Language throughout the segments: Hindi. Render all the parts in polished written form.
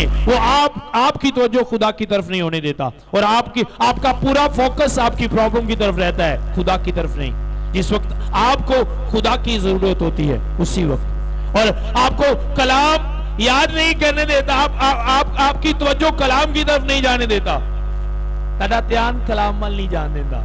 में वो आपकी तवज्जो खुदा की तरफ नहीं होने देता, और आपका पूरा फोकस आपकी प्रॉब्लम की तरफ रहता है, खुदा की तरफ नहीं। जिस वक्त आपको खुदा की जरूरत होती है उसी वक्त, और आपको कलाम याद नहीं करने देता, आपकी तवज्जो कलाम की तरफ नहीं जाने देता, तदा ध्यान कलाम मल नहीं जाने देता।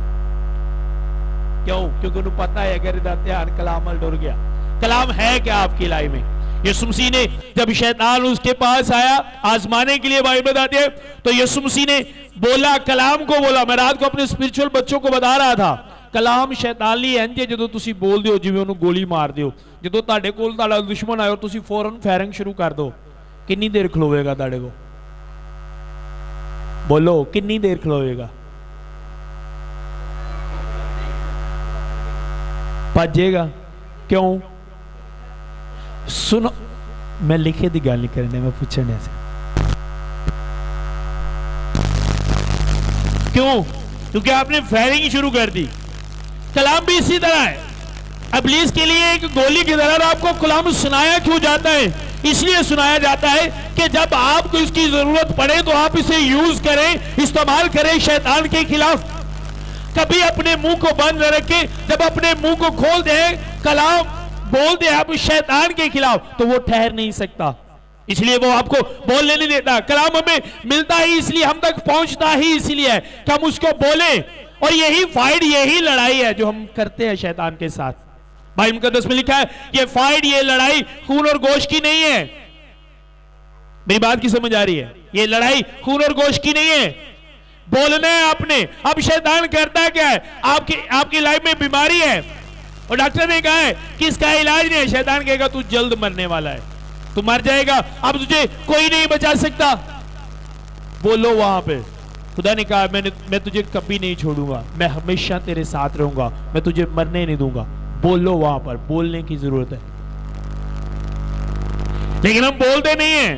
क्यों? क्योंकि उन्हें पता है अगर इधर ध्यान कलाम मल डर गया। कलाम है क्या आपकी लाइफ में? यीशु मसीह ने जब शैतान उसके पास आया आजमाने के लिए, बाइबल बताती है, तो यीशु मसीह ने बोला, कलाम को बोला। मैं रात को अपने स्पिरिचुअल बच्चों को बता रहा था, कलाम शैतान ਲਈ ਇੰਜ ਜਦੋਂ ਤੁਸੀਂ ਬੋਲਦੇ ਹੋ ਜਿਵੇਂ ਉਹਨੂੰ ਗੋਲੀ ਮਾਰਦੇ ਹੋ। ਜਦੋਂ ਤੁਹਾਡੇ ਕੋਲ ਤੁਹਾਡਾ ਦੁਸ਼ਮਣ ਆਇਆ ਤੁਸੀਂ ਫੌਰਨ ਫਾਇਰਿੰਗ ਸ਼ੁਰੂ ਕਰ ਦੋ, ਕਿੰਨੀ ਦੇਰ ਖਲੋਵੇਗਾ ਤੁਹਾਡੇ ਕੋਲ? बोलो कितनी देर खलोएगा? भजेगा। क्यों? सुनो, मैं लिखे दी गल नहीं करने, मैं पूछने से। क्यों? क्योंकि आपने फायरिंग शुरू कर दी। कलाम भी इसी तरह है, इब्लीस के लिए एक गोली की तरह। आपको कलाम सुनाया क्यों जाता है? इसलिए सुनाया जाता है कि जब आपको इसकी जरूरत पड़े तो आप इसे यूज करें, इस्तेमाल करें शैतान के खिलाफ। कभी अपने मुंह को बंद न रखें, जब अपने मुंह को खोल दे, कलाम बोल दे आप शैतान के खिलाफ, तो वो ठहर नहीं सकता, इसलिए वो आपको बोलने नहीं देता। कलाम हमें मिलता ही इसलिए, हम तक पहुंचता ही इसलिए है कि हम उसको बोले, और यही फाइट, यही लड़ाई है जो हम करते हैं शैतान के साथ। बाइबल मुकद्दस में लिखा है ये फाइट, ये लड़ाई खून और गोश्त की नहीं है। मेरी बात की समझ आ रही है? ये लड़ाई खून और गोश्त की नहीं है, बोलना है आपने। अब शैतान करता क्या है? आपकी लाइफ में बीमारी है और डॉक्टर ने कहा है कि इसका इलाज नहीं है, शैतान कहेगा तू जल्द मरने वाला है, तू मर जाएगा, अब तुझे कोई नहीं बचा सकता। बोलो वहां पे, खुदा ने कहा मैं तुझे कभी नहीं छोड़ूंगा, मैं हमेशा तेरे साथ रहूंगा, मैं तुझे मरने नहीं दूंगा। बोलो वहां पर, बोलने की जरूरत है, लेकिन हम बोलते नहीं है।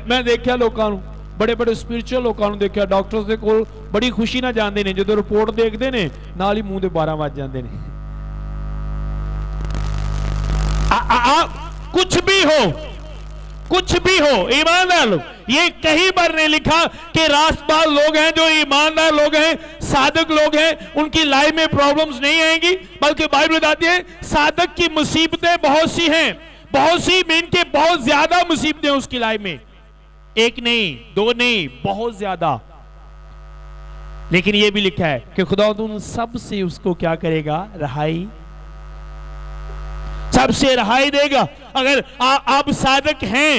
मैं देखा लोगों, बड़े बड़े स्पिरिचुअल लोगों देखा, डॉक्टर्स दे कोल बड़ी खुशी ना जाते हैं, जो रिपोर्ट देखते हैं नाल ही मुंह दे 12 बज जाते हैं। कुछ भी हो ईमानदार लोग, ये कहीं पर नहीं लिखा कि रास्तबाज लोग हैं, जो ईमानदार लोग हैं, सादक लोग हैं, उनकी लाइफ में प्रॉब्लम्स नहीं आएंगी, बल्कि बाइबल बताती है सादक की मुसीबतें बहुत सी हैं, बहुत सी मीन के बहुत ज्यादा मुसीबतें उसकी लाइफ में, एक नहीं, दो नहीं, बहुत ज्यादा। लेकिन यह भी लिखा है कि खुदा उन सब से उसको क्या करेगा? रहाई, सबसे रहाई देगा। अगर आप साधक हैं,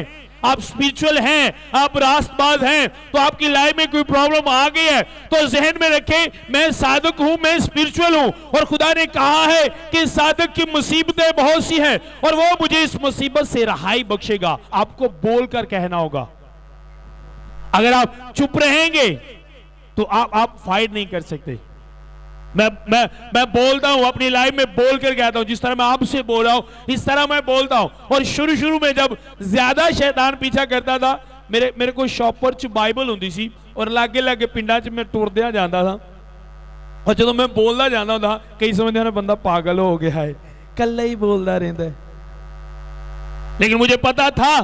आप स्पिरिचुअल हैं, आप रास्तबाज हैं, तो आपकी लाइफ में कोई प्रॉब्लम आ गई है तो जहन में रखें मैं साधक हूं, मैं स्पिरिचुअल हूं, और खुदा ने कहा है कि साधक की मुसीबतें बहुत सी हैं और वो मुझे इस मुसीबत से रहाई बख्शेगा। आपको बोलकर कहना होगा। अगर आप चुप रहेंगे तो आप फाइट नहीं कर सकते। मैं बोलता हूं, अपनी लाइफ में बोल कर कहता हूं, जिस तरह मैं आपसे बोल रहा हूं इस तरह मैं बोलता हूं। और शुरू में जब ज्यादा शैतान पीछा करता था, मेरे को शॉपर च बाइबल होंदी सी और लागे पिंडा च मैं टुरदिया जाता था, और जो मैं बोलता जाता था कई समझते हैं बंदा पागल हो गया है, कल्ला ही बोलता रहता है। लेकिन मुझे पता था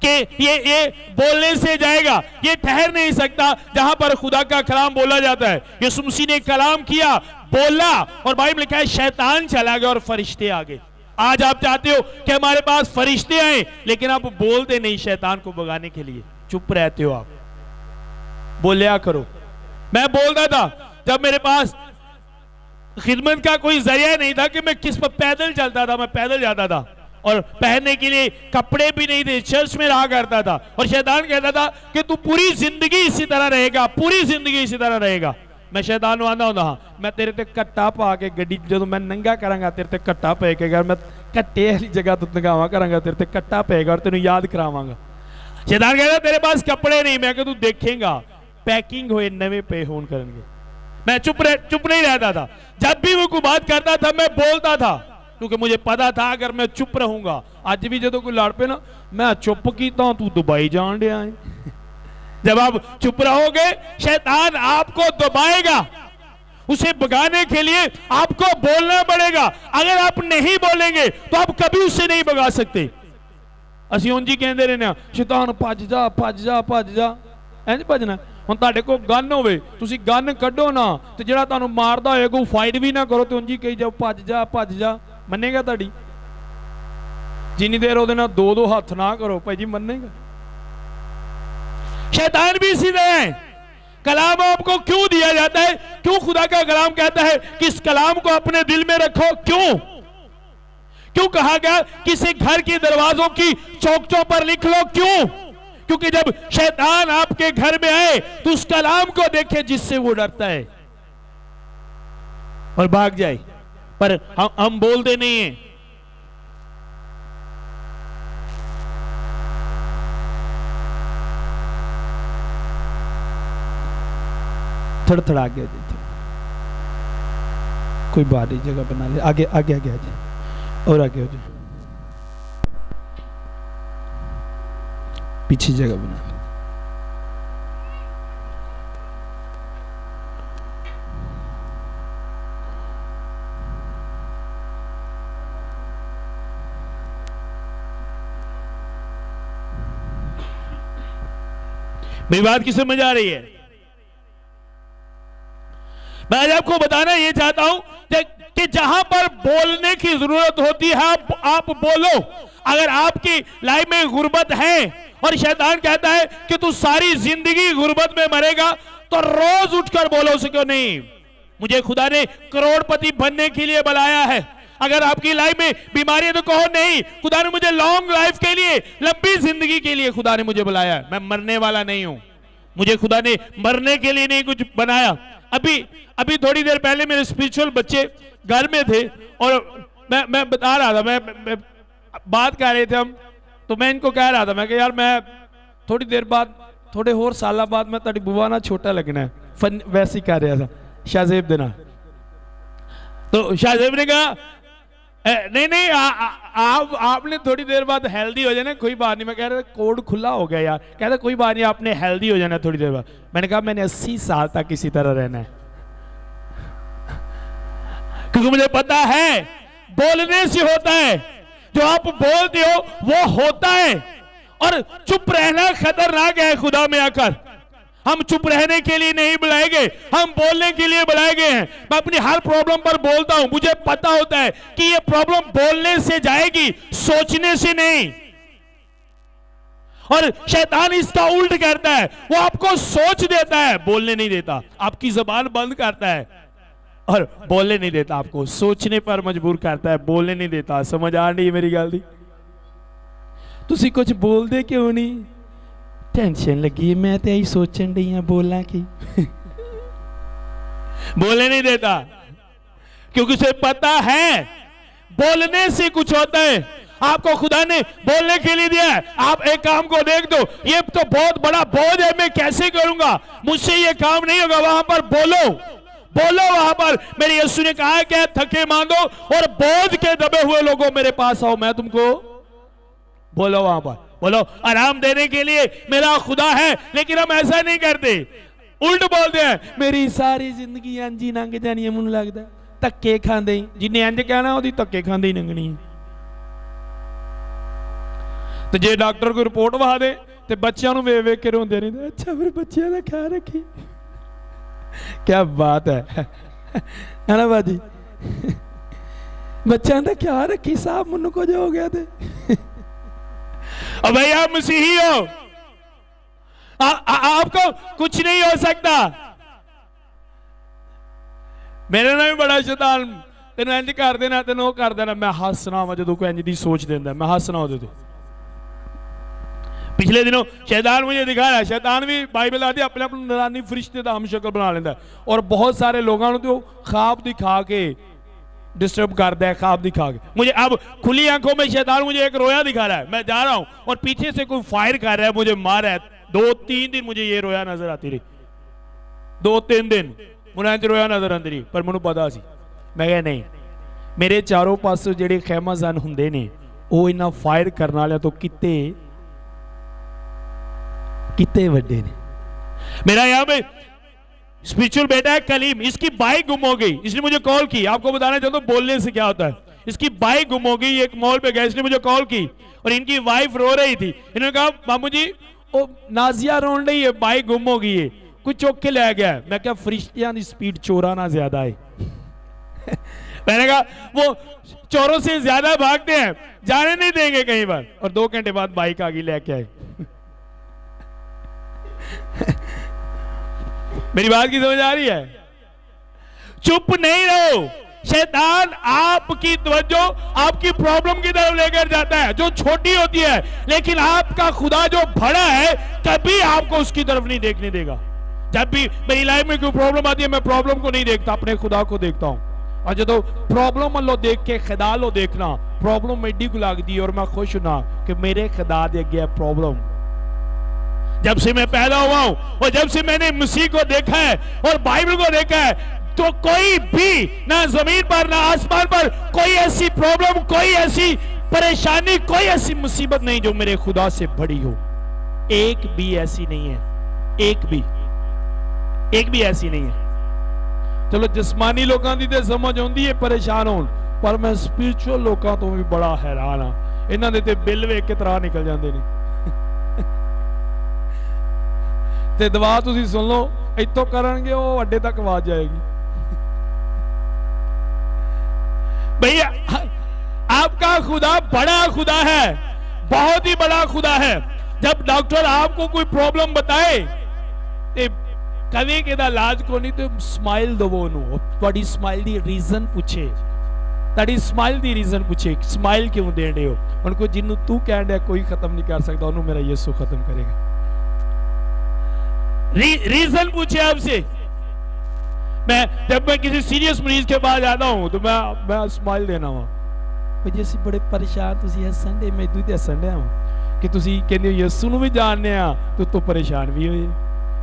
कि ये बोलने से जाएगा, ये ठहर नहीं सकता जहां पर खुदा का कलाम बोला जाता है। यीशु मसीह ने कलाम किया, बोला, और बाइबल लिखा है शैतान चला गया और फरिश्ते आ गए। आज आप चाहते हो कि हमारे पास फरिश्ते आए, लेकिन आप बोलते नहीं शैतान को भगाने के लिए, चुप रहते हो। आप बोलिया करो। मैं बोलता था जब मेरे पास खिदमत का कोई जरिया नहीं था कि मैं किस पर पैदल चलता था, मैं पैदल जाता था और पहनने के लिए कपड़े भी नहीं थे, चर्च में रहा करता था, और शैतान कहता था कि तू पूरी जिंदगी इसी तरह रहेगा, पूरी जिंदगी इसी तरह रहेगा। मैं शैतान आंदा होंदा हां, मैं तेरे ते कट्टा पा के गड्डी जो मैं नंगा करांगा तेरे ते कट्टा पे के, अगर मैं कट्टे वाली जगह तो नंगावा करांगा तेरे ते कट्टा पेगा और तेनू याद करावांगा। शैतान कहता तेरे पास कपड़े नहीं, मैं तू देखेगा पैकिंग होए नवे पे होन करनगे। मैं चुप नहीं रहता था। जब भी वो कोई बात करता था मैं बोलता था, क्योंकि मुझे पता था अगर मैं चुप रहूंगा, आज भी जो कोई लड़ पे ना मैं चुप कीता तू दुबई जान दिया है। जब आप चुप रहोगे शैतान आपको दबाएगा, उसे भगाने के लिए आपको बोलना पड़ेगा। अगर आप नहीं बोलेंगे तो आप कभी उसे नहीं भगा सकते। ਅਸੀਂ ਉਂਝ ਹੀ ਕਹਿੰਦੇ ਰਹਿੰਦੇ ਆ ਸ਼ੈਤਾਨ ਭੱਜ ਜਾ ਭੱਜ ਜਾ ਭੱਜ ਜਾ, ਇੰਝ ਭੱਜਣਾ। ਹੁਣ ਤੁਹਾਡੇ ਕੋਲ ਗਨ ਹੋਵੇ, ਤੁਸੀਂ ਗਨ ਕੱਢੋ ਨਾ ਤੇ ਜਿਹੜਾ ਤੁਹਾਨੂੰ ਮਾਰਦਾ ਹੋਏ ਕੋਈ ਫਾਈਟ ਵੀ ਨਾ ਕਰੋ ਤੇ ਉਂਝ ਹੀ ਕਹੀ ਜਾਓ ਭੱਜ ਜਾ ਭੱਜ ਜਾ, ਮੰਨੇਗਾ ਤੁਹਾਡੀ? जिन्नी देर ਉਹਦੇ ਨਾਲ दो हथ ना करो भाई जी मनेगा? शैतान भी इसी तरह है। कलाम आपको क्यों दिया जाता है? क्यों खुदा का कलाम कहता है कि इस कलाम को अपने दिल में रखो? क्यों क्यों कहा गया किसी घर के दरवाजों की चौखटों पर लिख लो? क्यों? क्योंकि जब शैतान आपके घर में आए तो उस कलाम को देखे जिससे वो डरता है और भाग जाए, पर हम बोलते नहीं है। थोड़ा थोड़ा आगे कोई बात नहीं, जगह बना ले, आगे आगे आगे आ जाए और आगे हो जाए, पीछे जगह बना ले। मेरी बात की समझ आ रही है? मैं आज आपको बताना ये चाहता हूं कि जहां पर बोलने की जरूरत होती है आप बोलो। अगर आपकी लाइफ में गुर्बत है और शैतान कहता है कि तू सारी जिंदगी गुर्बत में मरेगा, तो रोज उठकर बोलो उसको नहीं, मुझे खुदा ने करोड़पति बनने के लिए बुलाया है। अगर आपकी लाइफ में बीमारी है तो कहो नहीं, खुदा ने मुझे लॉन्ग लाइफ के लिए, लंबी जिंदगी के लिए खुदा ने मुझे बुलाया है। मैं मरने वाला नहीं हूं, मुझे खुदा ने मरने के लिए नहीं कुछ बनाया। अभी थोड़ी देर पहले मेरे स्पिरिचुअल बच्चे घर में थे और मैं बता रहा था, मैं बात कर रहे थे हम, तो मैं इनको कह रहा था, मैं कि यार मैं थोड़ी देर बाद, थोड़े और साल बाद मैं तेरी बुआ ना छोटा लगना है, फन वैसे ही कह रहा था शाहजेब देना। तो शाहजेब ने कहा नहीं आपने थोड़ी देर बाद हेल्दी हो जाना, कोई बात नहीं। मैं कह रहा था कोड खुला हो गया यार, कहता कोई बात नहीं आपने हेल्दी हो जाना थोड़ी देर बाद। मैंने कहा मैंने 80 साल तक इसी तरह रहना है, क्योंकि मुझे पता है बोलने से होता है, जो आप बोलते हो वो होता है। और चुप रहना खतरनाक है खुदा में आकर। हम चुप रहने के लिए नहीं बुलाए गए, हम बोलने के लिए बुलाए गए हैं। मैं अपनी हर प्रॉब्लम पर बोलता हूं, मुझे पता होता है कि ये प्रॉब्लम बोलने से जाएगी, सोचने से नहीं। और शैतान इसका उल्ट करता है, वो आपको सोच देता है, बोलने नहीं देता। आपकी जुबान बंद करता है और बोलने नहीं देता, आपको सोचने पर मजबूर करता है, बोलने नहीं देता। समझ आ रही है मेरी गल दी? तुसी कुछ बोल दे क्यों नहीं? टेंशन लगी, मैं तो यही सोचन रही हूं बोला की बोलने नहीं देता, क्योंकि उसे पता है बोलने से कुछ होता है। आपको खुदा ने बोलने के लिए दिया है। आप एक काम को देख दो, ये तो बहुत बड़ा बोझ है, मैं कैसे करूंगा, मुझसे ये काम नहीं होगा। वहां पर बोलो, बोलो वहां पर। मेरे यीशु ने कहा कि थके मांदो और बोझ के दबे हुए लोगों मेरे पास आओ, मैं तुमको, बोलो वहां पर, बोलो। आराम देने के लिए मेरा खुदा है, लेकिन हम ऐसा नहीं करते, उल्ट बोलते हैं। मेरी सारी जिंदगी इंज ही लंघ जानी है, मुझे लगता धक्के खांदे ही, जिन्हें इंज कहना ओदी धक्के खांदे ही लंघनी है। तो जे डॉक्टर को रिपोर्ट वहा दे तो बच्चों को वेख वेख के रोंदे रहंदे, अच्छा फिर बच्चों का ख्याल रखी। क्या बात है ना बाजी, बच्चों का ख्याल रखी साहब, मुन्नू कुछ हो गया थे। अब भाई आप मसीही हो, आपको कुछ नहीं हो सकता। मेरे नाल भी बड़ा शैतान तेन इंज कर देना, तेन वो कर देना। मैं हसना वा जो कोई इंज दी सोच देंदा, मैं हसना वो। पिछले दिनों शैतान मुझे दिखा रहा है, शैतान भी बाइबल आती है अपने अपने नरानी फरिश्ते का हम शक्ल बना लेता है, और बहुत सारे लोगों को तो ख्वाब दिखा के डिस्टर्ब करता है, ख्वाब दिखा के। मुझे अब खुली आंखों में शैतान मुझे एक रोया दिखा रहा है, मैं जा रहा हूं और पीछे से कोई फायर कर रहा है, मुझे मार रहा है। 2-3 दिन मुझे ये रोया नजर आती रही, 2-3 दिन मुझे रोया नजर आती रही, पर मैनू पता सी। मैं कहा नहीं, मेरे चारों पासों जेडे खैमाजान हुंदे ने वो इन्ना फायर करने वाले तो किते किते वड्डे ने। मेरा यहाँ पे स्पिरिचुअल बेटा है कलीम, इसकी बाइक गुम हो गई, इसने मुझे कॉल की। आपको बताना चाहता हूं बोलने से क्या होता है। इसकी बाइक गुम हो गई। एक मॉल पे गए, इसने मुझे कॉल की और इनकी वाइफ रो रही थी। इन्होंने कहा मामू जी ओ नाजिया रोन रही है, बाइक गुम हो गई है, कुछ चौक के ले गया। मैं क्या फरिश्तियां की स्पीड चोराना ज्यादा है। मैंने कहा वो चोरों से ज्यादा भागते हैं, जाने नहीं देंगे कहीं पर। और 2 घंटे बाद बाइक आ गई, लेके आए। मेरी बात की समझ आ रही है? चुप नहीं रहो। शैतान आपकी तवज्जो आपकी प्रॉब्लम की तरफ लेकर जाता है जो छोटी होती है, लेकिन आपका खुदा जो बड़ा है कभी आपको उसकी तरफ नहीं देखने देगा। जब भी मेरी लाइफ में कोई प्रॉब्लम आती है, मैं प्रॉब्लम को नहीं देखता, अपने खुदा को देखता हूं। और जो प्रॉब्लम वालों देख के खुदा लो देखना, प्रॉब्लम एडी को लग दी और मैं खुश होना कि मेरे खुदा दे गया प्रॉब्लम। जब से मैं पैदा हुआ हूं और जब से मैंने मसीह को देखा है और बाइबल को देखा है, तो कोई भी ना जमीन पर ना आसमान पर कोई ऐसी प्रॉब्लम, कोई ऐसी परेशानी, कोई ऐसी मुसीबत नहीं जो मेरे खुदा से बड़ी हो। एक भी ऐसी नहीं है, एक भी ऐसी नहीं है। चलो जिस्मानी लोगों की तो समझ आती है परेशान हो, पर मैं स्पिरिचुअल लोगों तो भी बड़ा हैरान हाँ। इन्हों के बिल वेख के तरह निकल जाते हैं। ते दवा तुसी सुन लो, इतों करनगे वो अड्डे तक आवाज जाएगी। भैया आपका खुदा बड़ा खुदा है, बहुत ही बड़ा खुदा है। जब डॉक्टर आपको कोई प्रॉब्लम बताए ते कभी के इलाज को नहीं तो स्माइल दवो नु, थोड़ी स्माइल दी रीजन पूछे, ताड़ी स्माइल दी रीजन पूछे, स्माइल क्यों दे रहे हो। उनको जिन्नू तू कह रहा कोई खत्म नहीं कर सकता, उन्होंने मेरा यीशु खत्म करेगा। रीजन पूछे आपसे। जब मैं किसी सीरियस मरीज के पास जाता हूं तो मैं स्माइल देना हुआ जैसे बड़े परेशान तुसी हसन दे, मैं दूध हसन दे कि तुसी कहते हो यीशु नु भी जानने तो परेशान भी हुए।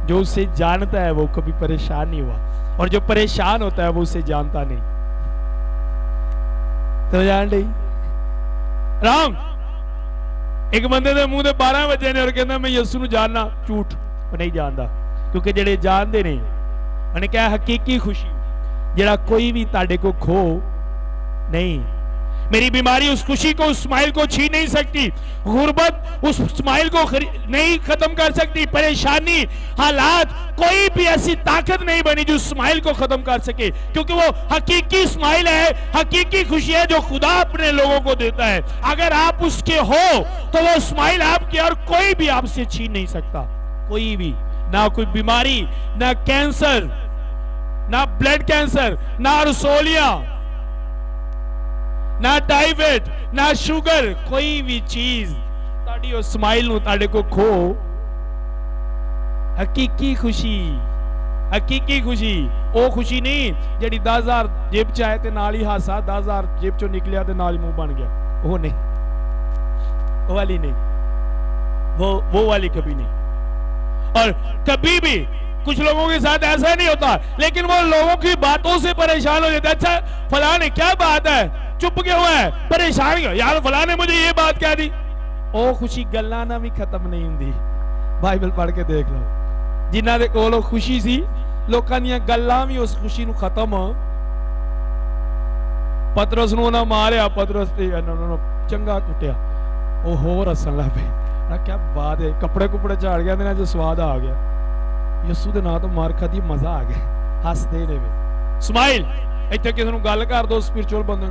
जो उसे जानता है वो कभी परेशान नहीं हुआ, और जो परेशान होता है वो उसे जानता नहीं। तो जान ली राम एक बंदे के मुंह 12 बजे ने और कहना मैं यीशु नु जानना, झूठ, वो नहीं जानता। क्योंकि जेड़े जानते ने उन्हें क्या हकीकी खुशी जेड़ा कोई भी ताड़े को खो नहीं। मेरी बीमारी उस खुशी को, उस स्माइल को छीन नहीं सकती। गुर्बत उस स्माइल को नहीं खत्म कर सकती। परेशानी, हालात, कोई भी ऐसी ताकत नहीं बनी जो स्माइल को खत्म कर सके, क्योंकि वो हकीकी स्माइल है, हकीकी खुशी है जो खुदा अपने लोगों को देता है। अगर आप उसके हो तो वो स्माइल आपकी और कोई भी आपसे छीन नहीं सकता। कोई भी, ना कोई बीमारी, ना कैंसर, ना ब्लड कैंसर, ना रसोलिया, ना टाइफाइड, ना शुगर, कोई भी चीज ताड़ी उस स्माइल नु ताड़े को खो। हकीकी खुशी, हकीकी खुशी वो खुशी नहीं जेड़ी 10,000 जेब च आए ते नाल ही हासा, 10,000 जेब चो निकलिया ते नाल ही मुंह बन गया, वो नहीं, वो वाली नहीं, वो वाली कभी नहीं। और कभी भी कुछ लोगों के साथ ऐसा नहीं होता, लेकिन वो लोगों की बातों से परेशान हो जाता है। अच्छा फलाने क्या बात है, चुप क्यों है, परेशान क्यों, यार फलाने मुझे ये बात कह दी। ओ खुशी गल्ला ना भी खत्म नहीं होंदी। बाइबल पढ़ के देख लो, जिन्हां दे कोल खुशी सी, लोकां दी गल्लां भी उस खुशी नु खत्म। पतरस नु ना मारिया, पतरस ते चंगा कुटिया, ओ होर हसन लग पे, क्या बात है, कपड़े कुपड़े झाड़ गया ना, जो स्वाद आ गया। यीशु दे नाम तो मार खादी, मजा आ गया, हसदे ने वे स्माइल। इत्थे किसी नूं गल कर दो स्पिरिचुअल बंदे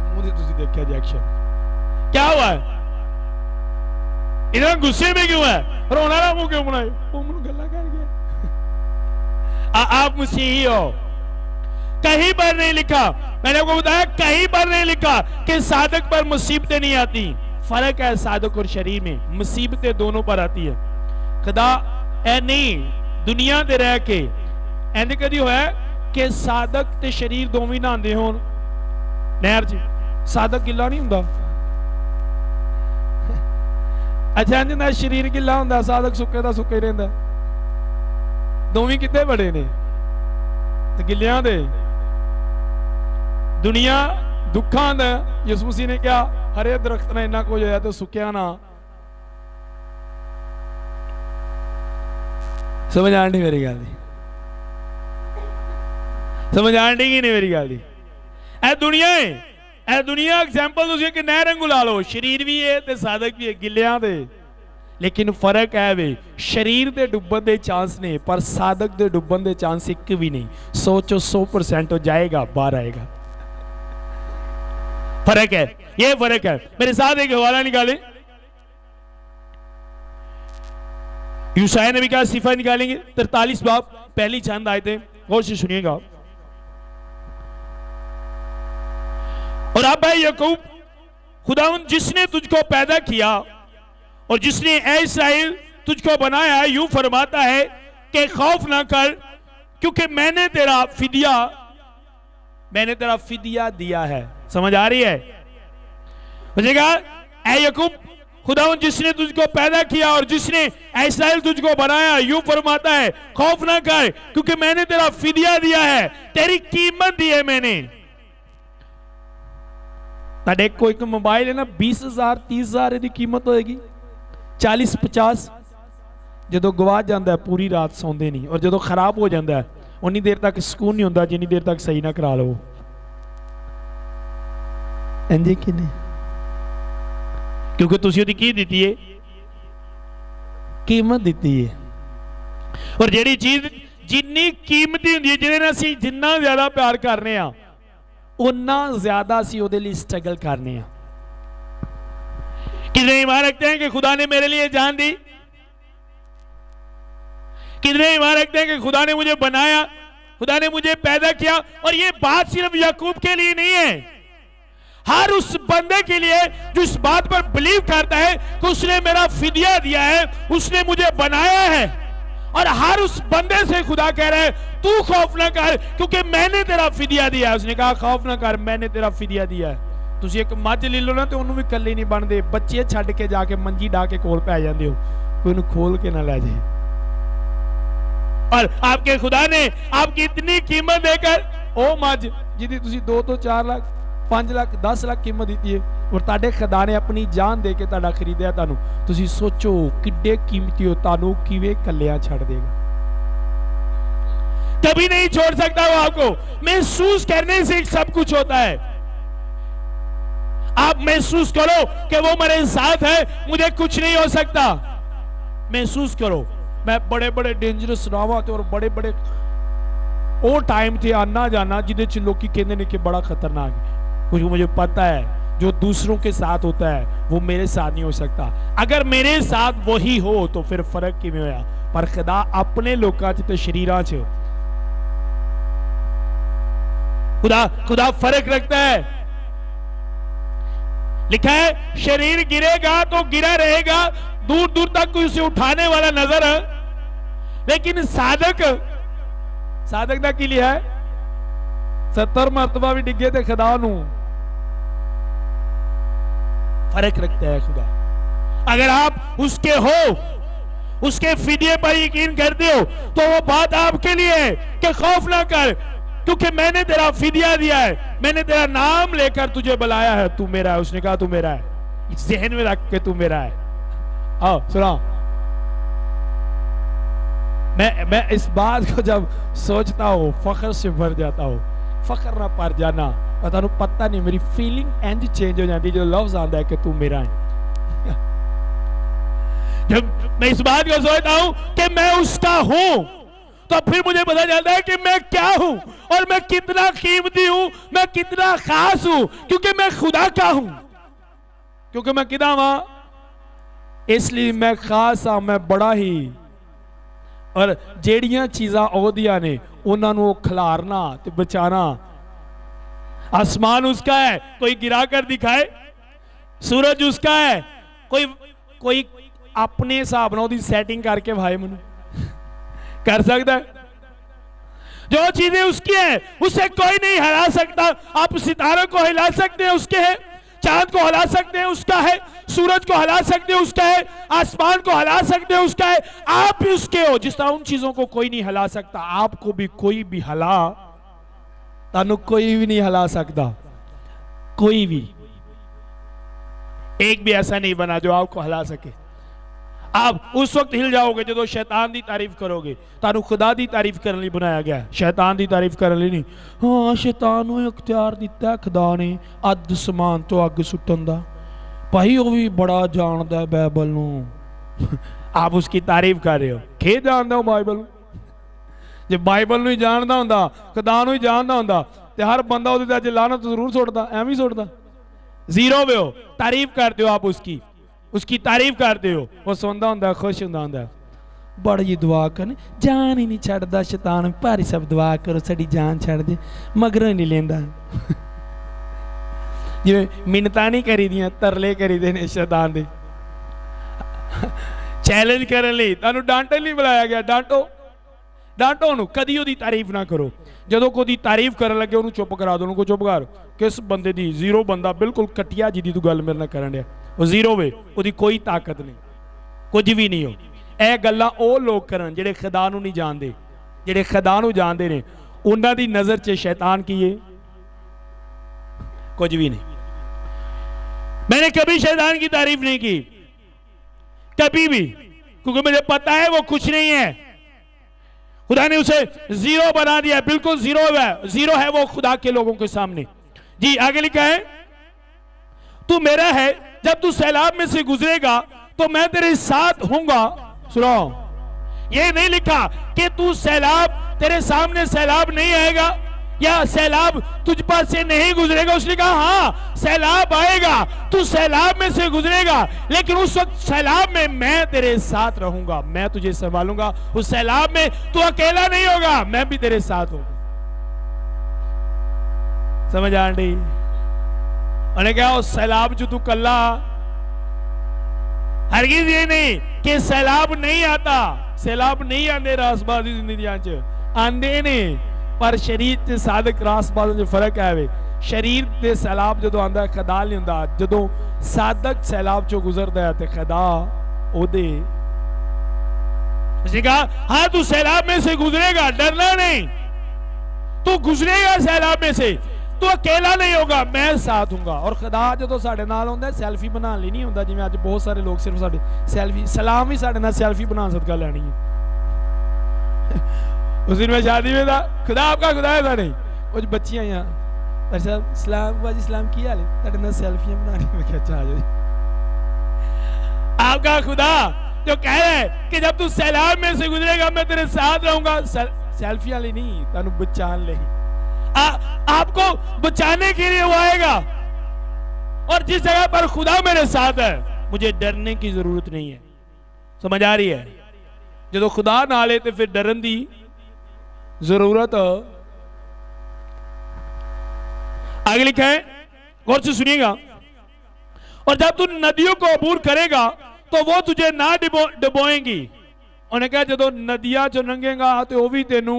मुंह ते तुसीं देखिया रिएक्शन क्या हुआ है, इधर गुस्से में क्यों है, रोना ना मुंह क्यों बनाए, वो मुझे गल्ला कर गया। आप मसीही हो, कहीं पर नहीं लिखा, मैंने आपको बताया कहीं पर नहीं लिखा कि साधक पर मुसीबतें नहीं आती। फर्क है साधक और शरीर में, मुसीबतें दोनों पर आती है। खुदा ऐ नहीं दुनिया दे रह के इंज कदी होया कि साधक ते शरीर दोवें नहांदे होण नहर च, साधक गिला नहीं हुंदा। अच्छा इंज ना शरीर गिला हुंदा, साधक सुक्के दा सुक्का ही रहिंदा। दोवें किते बड़े ने ते गिलियां दे। दुनिया दुखां दा, यीशु मसीह ने कहा हरे दरख्त ने इन्ना कुछ होया तो सुक्या ना। समझ आन दी मेरी गल दी, समझ आन दी कि नहीं मेरी गल दी। ए दुनिया एग्जाम्पल तुसीं कि नए रंगू ला लो, शरीर भी है ते साधक भी है गिलियां दे, लेकिन फर्क है वे शरीर दे डुब्बन दे चांस ने, पर साधक दे डुब्बन दे चांस एक भी नहीं। 100% हो जाएगा, बाहर आएगा। फर्क है, ये फर्क है। मेरे साथ एक हवाला निकालें, यूशाया नबी का सिफा निकालेंगे 43 बाब पहली चंद आयतें, गौर से सुनिएगा। और अब भाई याकूब, खुदावंद जिसने तुझको पैदा किया और जिसने ऐ इस्राएल तुझको बनाया, यूं फरमाता है कि खौफ ना कर, क्योंकि मैंने तेरा फिदिया दिया है। समझ आ रही है? बुझेगा? ऐ याकूब, खुदावंद जिसने तुझको पैदा किया और जिसने ऐ इस्राएल तुझको बनाया, यूं फरमाता है खौफ ना कर, क्योंकि मैंने तेरा फिदिया दिया है, तेरी कीमत दी है मैंने। ताडे कोई एक मोबाइल है ना, 20,000 30,000 की कीमत होएगी, 40-50। जो गवा जाता है पूरी रात सौंदे नहीं, और जो खराब हो जाता है उन्नी देर तक सुकून नहीं होता जिन्नी देर तक सही ना करा लो। इंजे कि नहीं? क्योंकि तुसी की दी है, कीमत दी है। और जिहड़ी चीज जिन्नी कीमती होंदी है, जिहदे नाल असीं जिन्ना ज्यादा प्यार करने आ उन्ना ज्यादा असीं उहदे लई स्ट्रगल करने आ। कितने ईमान रखते हैं कि खुदा ने मेरे लिए जान दी? कितने ईमान रखते हैं कि खुदा ने मुझे बनाया, खुदा ने मुझे पैदा किया? और ये बात सिर्फ याकूब के लिए नहीं है, हर उस बंदे के लिए जो इस बात पर बिलीव करता है कि उसने मेरा फिदिया दिया है, उसने मुझे बनाया है। और हर उस बंदे से खुदा कह रहा है तू खौफ ना कर, क्योंकि मैंने तेरा फिदिया दिया है। उसने कहा खौफ ना कर, मैंने तेरा फिदिया दिया है। तुसी एक मझ ले लो ना, तो उन्होंने भी कल्ले नहीं बनते, बच्चे छड़ के जाके मंजी डा के कोल पै जाते हो, कोई उन्हें खोल के ना ले जाए। और आपके खुदा ने आपकी इतनी कीमत देकर ओ मझ जिहदी तुसी 2 तो 4 लाख 5 लाख 10 लाख कीमत दी है, और ताडे खुदा ने अपनी जान दे के ताड़ा खरीदिया तानू। तुसी सोचो किड्डे कीमती हो, तानू किवें कल्लियां छड़ देगा? कभी नहीं छोड़ सकता वो आपको। महसूस करने से सब कुछ होता है। आप महसूस करो कि वो मेरे साथ है, मुझे कुछ नहीं हो सकता। महसूस करो। मैं बड़े बड़े डेंजरस रावां ते और बड़े बड़े ओ टाइम थे आना जाना जिहदे च लोकी कहंदे ने कि बड़ा खतरनाक है, कुछ मुझे पता है जो दूसरों के साथ होता है वो मेरे साथ नहीं हो सकता। अगर मेरे साथ वही हो तो फिर फर्क किवें होया? पर खुदा अपने लोकां च ते शरीरां च खुदा फर्क रखता है। लिखा है शरीर गिरेगा तो गिरा रहेगा, दूर दूर तक कोई उसे उठाने वाला नजर है, लेकिन साधक दा की लिया है 70 मरतबा भी डिगे ते खुदा नू फर्क रखता है खुदा। अगर आप उसके हो, उसके फिदिये पर यकीन करते हो, तो वो बात आपके लिए है कि खौफ ना कर, क्योंकि मैंने तेरा फिदिया दिया है, मैंने तेरा नाम लेकर तुझे बुलाया है, तू मेरा है। उसने कहा तू मेरा है, जहन में रख के तू मेरा है। आओ सुना, मैं इस बात को जब सोचता हूं फख्र से भर जाता हूं। फख्र ना पर जाना, तुहानू पता नहीं मेरी फीलिंग इंज चेंज हो जाती है जो लफ्ज आंदा है कि तू मेरा है। जब मैं इस बात को सोचता हूं कि मैं उसका हूं, तो फिर मुझे पता चलता है कि मैं क्या हूं और मैं कितना कीमती हूं, मैं कितना खास हूं, क्योंकि मैं खुदा का हूं। क्योंकि मैं किदा वहां, इसलिए मैं खास हाँ, मैं बड़ा ही। और जेड़ियां चीज़ां ओहदियां ने उन्होंने खिलारना ते बचाना। आसमान उसका है, कोई गिरा कर दिखाए, सूरज उसका है, कोई अपने हिसाब नाल ओहदी सैटिंग करके भाई मैनू कर सकता है। जो चीजें उसकी हैं उसे कोई नहीं हिला सकता। आप सितारों को हिला सकते हैं, उसके है। चांद को हिला सकते हैं, उसका है। सूरज को हिला सकते हैं, उसका है। आसमान को हिला सकते हैं, उसका है। आप भी उसके हो। जिस तरह उन चीजों को कोई नहीं हिला सकता, आपको भी कोई भी हिला, तानू कोई भी नहीं हिला सकता। कोई भी, एक भी ऐसा नहीं बना जो आपको हिला सके। आप उस वक्त हिल जाओगे जो शैतान की तारीफ करोगे। तुहानू खुदा की तारीफ करने लिए बनाया गया, शैतान की तारीफ करने लिए नहीं। हाँ शैतान नूं इख्तियार दिता है खुदा ने अद समान तो अग सुटन दा, भाई वो भी बड़ा जानता है बाइबल नूं। आप उसकी तारीफ कर रहे हो, खे जानता हो बाइबल? जे बाइबल नूं ही जानता हुंदा, खुदा नूं ही जानता हुंदा ते हर बंदा उहदे ते अज लानत जरूर सुटदा, एवें ही सुटदा। जीरो वे हो, तारीफ करते हो आप उसकी, उसकी तारीफ करते हो, वो सुनता हुंदा, खुश हुंदा हुंदा। बड़ी दुआ कर, जान ही नहीं छड्डदा शैतान, भारी सब दुआ करो साडी जान छड्ड दे, मगरों ही नहीं लेंदा। जिवें मिन्नतां नहीं करी दियां, तरले करी दे ने शैतान दे। चैलेंज करने लिए तुहानू डांटण नहीं बुलाया गया, डांटो, डांटो उन्होंने, कदी उसकी तारीफ ना करो। जो कोई तारीफ करन लगे उन्होंने चुप करा दो, उन्होंने चुप कर। किस बंदे दी जीरो बंदा बिल्कुल कटिया जी तू गल मेरे नाल करन दिया, वो जीरो वे, उसकी कोई ताकत नहीं, कुछ भी नहीं हो। यह गल्लां वो लोग करन जिहड़े खुदा नूं नहीं जानते, जिहड़े खुदा नूं जानते ने उन्हां दी नज़र च शैतान की है कुछ भी नहीं। मैंने कभी शैतान की तारीफ नहीं की, कभी भी, क्योंकि मुझे पता है वो कुछ नहीं है। खुदा ने उसे जीरो बना दिया, बिल्कुल जीरो है, जीरो है वो खुदा के लोगों के सामने। जी आगे लिखा है, तू मेरा है, जब तू सैलाब में से गुजरेगा तो मैं तेरे साथ हूंगा। सुनो, ये नहीं लिखा कि तू सैलाब, तेरे सामने सैलाब नहीं आएगा या सैलाब तुझ पर से नहीं गुजरेगा। उसने कहा हाँ सैलाब आएगा, तू सैलाब में से गुजरेगा, लेकिन उस वक्त सैलाब में मैं तेरे साथ रहूंगा, मैं तुझे संभालूंगा। उस सैलाब में तू अकेला नहीं होगा, मैं भी तेरे साथ हूं। समझ आ रही? उन्हें कहा उस सैलाब जो तू कल्ला, हरगिज ये नहीं कि सैलाब नहीं आता, सैलाब नहीं आते रासबाजी जिंदगी आंदे ने, पर शरीर ते सादक रासबाज में फर्क है वे। शरीर दे सैलाब जो आंदा है खुदा नहीं हुंदा, जदों सादक सैलाब चो गुजरदा है ते खुदा ओदे। उसने कहा हाँ तू सैलाब में से गुजरेगा, डरना नहीं, तू गुजरेगा सैलाब में से, तू अकेला नहीं होगा, मैं साथ हूंगा। और खुदा जो साडे नाल हुंदा सेल्फी बनाने लिए नहीं हुंदा, जिवें अज बहुत सारे लोग सिर्फ साडे सेल्फी सलाम ही साडे नाल सेल्फी बनाने सदका लैनी है। उस दिन मैं शादी में था, खुदा आपका खुदा है था नहीं, कुछ बच्चियां यहाँ अच्छा सलाम बाजी सलाम की हाल है, तेरे नाल सेल्फियां बनानी। मैं क्या चाह जाओ, आपका खुदा जो कह रहा है कि जब तू सैलाब में से गुजरेगा मैं तेरे साथ रहूंगा, सेल्फियां ले नहीं, तानू बचाने ले, आपको बचाने के लिए वो आएगा। और जिस जगह पर खुदा मेरे साथ है मुझे डरने की जरूरत नहीं है। समझ आ रही है? जो खुदा ना ले तो फिर डरन की जरूरत। आगे लिखा है, गौर से सुनिएगा, और जब तू नदियों को अबूर करेगा तो वो तुझे ना डुबोएंगी। उन्हें कहा जो नदियां चो लंघेगा तो वो भी तेनू।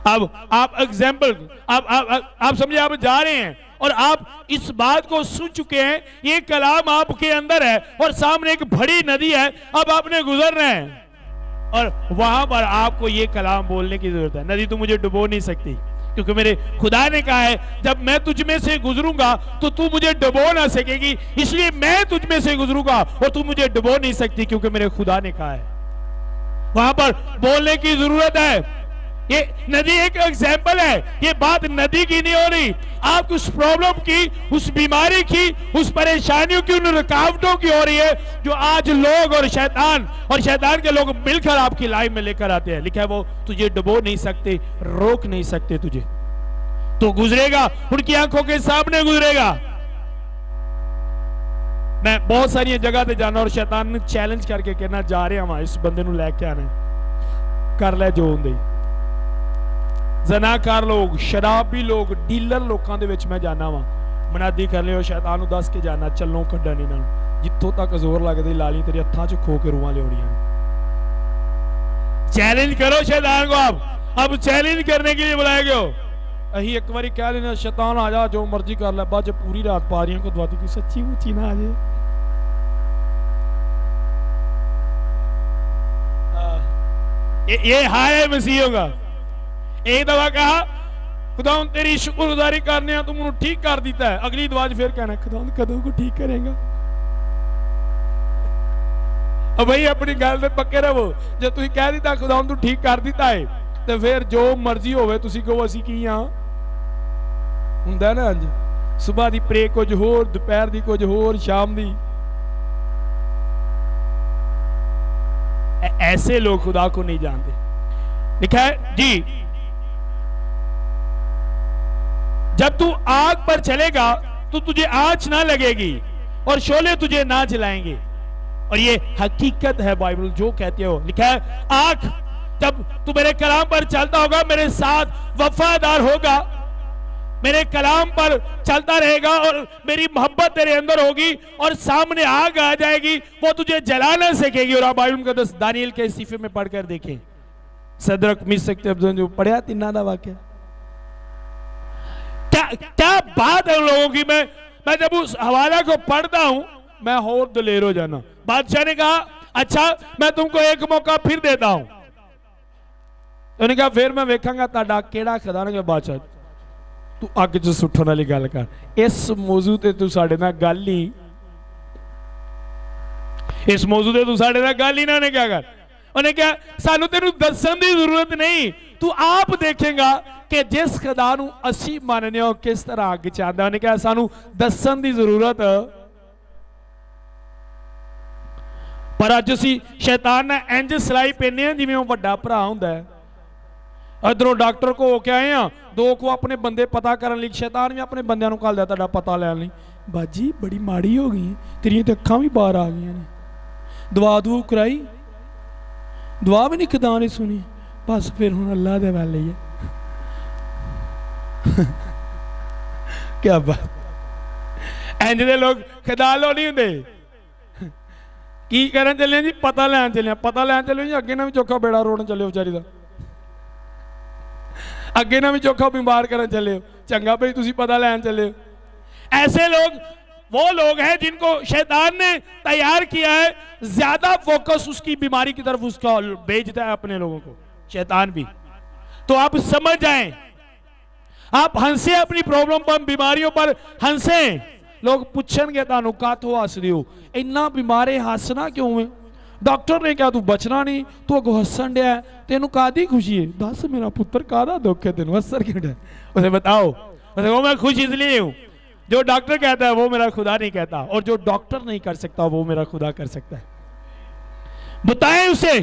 अब आप एग्जाम्पल आप समझे, आप जा रहे हैं और आप इस बात को सुन चुके हैं, ये कलाम आपके अंदर है और सामने एक बड़ी नदी है, अब आपने गुजरना है और वहां पर आपको ये कलाम बोलने की जरूरत है, नदी तू मुझे डुबो नहीं सकती, क्योंकि मेरे खुदा ने कहा है जब मैं तुझ में से गुजरूंगा तो तू मुझे डुबो ना सकेगी, इसलिए मैं तुझ में से गुजरूंगा और तू मुझे डुबो नहीं सकती, क्योंकि मेरे खुदा ने कहा है। वहां पर बोलने की जरूरत है। ये नदी एक एग्जाम्पल है, ये बात नदी की नहीं हो रही, आप उस प्रॉब्लम की, उस बीमारी की, उस परेशानियों की, उन रुकावटों की हो रही है जो आज लोग और शैतान के लोग मिलकर आपकी लाइफ में लेकर आते हैं। लिखा है वो तुझे डुबो नहीं सकते, रोक नहीं सकते तुझे, तो गुजरेगा, उनकी आंखों के सामने गुजरेगा। मैं बहुत सारी जगह पे जाना और शैतान ने चैलेंज करके कहना जा रहे हैं इस बंदे नूं लैके आना, कर ले जो होंदे। जनाकार लोग, शराबी लोग, डीलर लोगों के विच मैं जाना वा, मनादी कर लियो, शैतान नूं दस के जाना चलो कड्डण इन्हां नूं, जिथों तक जोर लगदी लाली तेरी हत्थां च खो के रूहां लियाउणियां। चैलेंज करो शैतान को, अब चैलेंज करने के लिए बुलाए गए हो। अही एक बारी कह लेना शैतान आ जा, जो मर्जी कर ले, बाद पूरी रात पारियों को दुआती की सच्ची मुच्ची ना आ जाए। ये हाल है मसीहों का। एक दफा कहा खुदा तेरी शुक्रगुजारी करने तुम मुझे ठीक कर दिता है, अगली दुआ फिर कहना खुदा कदों को ठीक करेगा। भाई अपनी गल ते पक्के रहो। जो तुसीं कह दिता खुदा तू ठीक कर दिता है तो फिर जो मर्जी होवे तुसीं कहो असीं की हां। हुंदा ना अंज सुबह दी प्रे कुछ होर, दोपहर दी कुछ होर, शाम दी। ऐसे लोग खुदा को नहीं जानते। लिखा है जी, जब तू आग पर चलेगा तो तुझे आंच ना लगेगी और शोले तुझे ना जलाएंगे। और ये हकीकत है, बाइबल जो कहते हो। लिखा है आग, जब तू मेरे कलाम पर चलता होगा, मेरे साथ वफादार होगा, मेरे कलाम पर चलता रहेगा और मेरी मोहब्बत तेरे अंदर होगी और सामने आग आ जाएगी, वो तुझे जला ना सकेगी। और आप बाइबल मुकद्दस दानियल के सीफे में पढ़कर देखें, सदरक मिशक जो पढ़ा तीना दा वाक्य। क्या बात है उन लोगों की। मैं जब उस हवाला को पढ़ता हूं मैं और दलेर हो जाना। बादशाह ने कहा अच्छा मैं तुमको एक मौका फिर देता हूं। उन्होंने कहा फिर मैं वेखांगा ताड़ा केड़ा खुदा ने। बादशाह तू अग च सुट्टण वाली गल कर, इस मौजू ते तू साडे नाल गल ही, इस मौजू ते तू साडे नाल गल ही ना। ने क्या कर, उन्हें क्या सानू तेनू दसन की जरूरत नहीं, तू आप देखेगा कि जिस खुदा नू असी मानने हो किस तरह अग च आंदा। उन्हें क्या सानू दसन की जरूरत। पर अज असी शैतान ने इंज सलाई पैने जिवें वो वड्डा भरा हुंदा है। इधरों डॉक्टर को होके आए हैं, दो को अपने बंदे पता करने लई, शैतान भी अपने बंदियां नूं घल्लदा तुहाडा पता लैण लई। बाजी बड़ी माड़ी हो गई, तेरियां ते अखां भी बाहर आ गईयां ने, दवा दवू कराई, दुआ भी नहीं खुदा ने सुनी, बस फिर हुण अल्लाह दे वाले ही है। क्या बात। इंज दे लोग खुदा लो नहीं हुंदे। की करन चले जी, पता लैन चले, पता लैन चलो जी, अगे ना भी चौखा बेड़ा रोन चले बेचारी दा, अगे ना भी चौखा बीमार करन चले हो, चंगा भाई तुसी पता लैन चले हो। ऐसे लोग वो लोग हैं जिनको शैतान ने तैयार किया है, ज्यादा फोकस उसकी बीमारी की तरफ उसका भेजता है अपने लोगों को, शैतान भी। तो आप समझ जाएं, आप हंसे अपनी प्रॉब्लम पर, बीमारियों पर हंसे। लोग पूछणगे तानू काथों हस रहे हो, इन्ना बीमारे हसना क्यों है? डॉक्टर ने क्या तू बचना नहीं, तू अगो हसन डया, तेनू कादी खुशी है? दस मेरा पुत्र कादा दुख है, तेनू हसन क्यों डया? उसे बताओ। उसे वो मैं खुश इसलिए हूं, जो डॉक्टर कहता है वो मेरा खुदा नहीं कहता, और जो डॉक्टर नहीं कर सकता वो मेरा खुदा कर सकता है। बताएं उसे।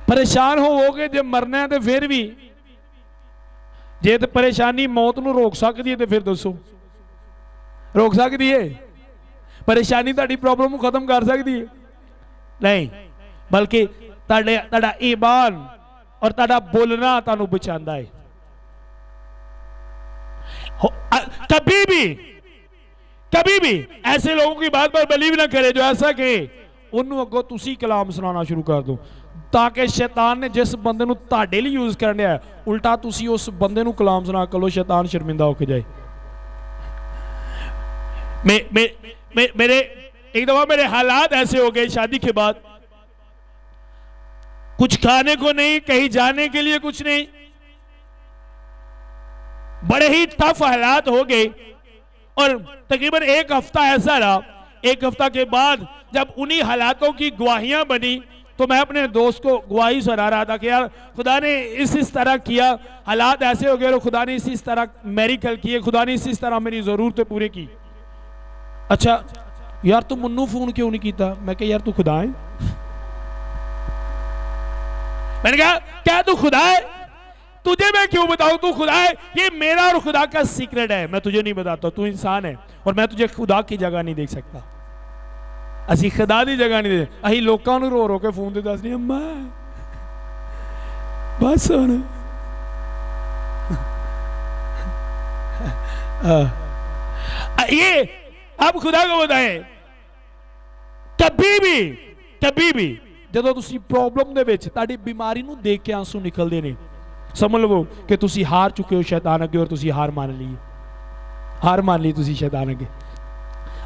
परेशान होवोगे जब मरना है तो फिर भी, जे तो परेशानी मौत नूं रोक सकती है तो फिर दसो रोक सकती है? परेशानी ताड़ी प्रॉब्लम को खत्म कर सकती है? नहीं, बल्कि ताड़ा ईमान और ताड़ा बोलना तानू बचांदा है। कभी भी ऐसे लोगों की बात पर बिलीव ना करे जो ऐसा कहे, उन्होंने अगो तुसी कलाम सुनाना शुरू कर दो, ताकि शैतान ने जिस बंदे नूं ताड़े लिए यूज करने है, उल्टा तुसी उस बंदे नूं कलाम सुना कर लो, शैतान शर्मिंदा होके जाए। मेरे एक दफा मेरे हालात ऐसे हो गए शादी के बाद, कुछ खाने को नहीं, कहीं जाने के लिए कुछ नहीं, बड़े ही टफ हालात हो गए। और तकरीबन एक हफ्ता ऐसा रहा। एक हफ्ता के बाद जब उन्हीं हालातों की गवाहियां बनी तो मैं अपने दोस्त को गवाही सुना रहा था कि यार खुदा ने इस तरह किया, हालात ऐसे हो गए, और खुदा ने इस तरह मेरिकल किए, खुदा ने इस तरह मेरी जरूरतें पूरी की। अच्छा यार तू मन्नू फोन क्यों नहीं किया? मैं कहा यार तू खुदा है। मैंने कहा क्या तू खुदा है? तुझे मैं क्यों बताऊं तू खुदा है? ये मेरा और खुदा का सीक्रेट है, मैं तुझे नहीं बताता। तू इंसान है और मैं तुझे खुदा की जगह नहीं देख सकता। असी खुदा की जगह नहीं दे, असी लोगों को रो रो के फोन से दसनी अम्मा बस हुण। ये आप खुदा को बताएं, कभी भी जदों तुसी प्रॉब्लम दे विच ताड़ी बीमारी नूं देख के आंसू निकलदे ने, समझ लो कि तुसी हार चुके हो शैतान अगे, और तुसी हार मान ली तुसी शैतान अगे।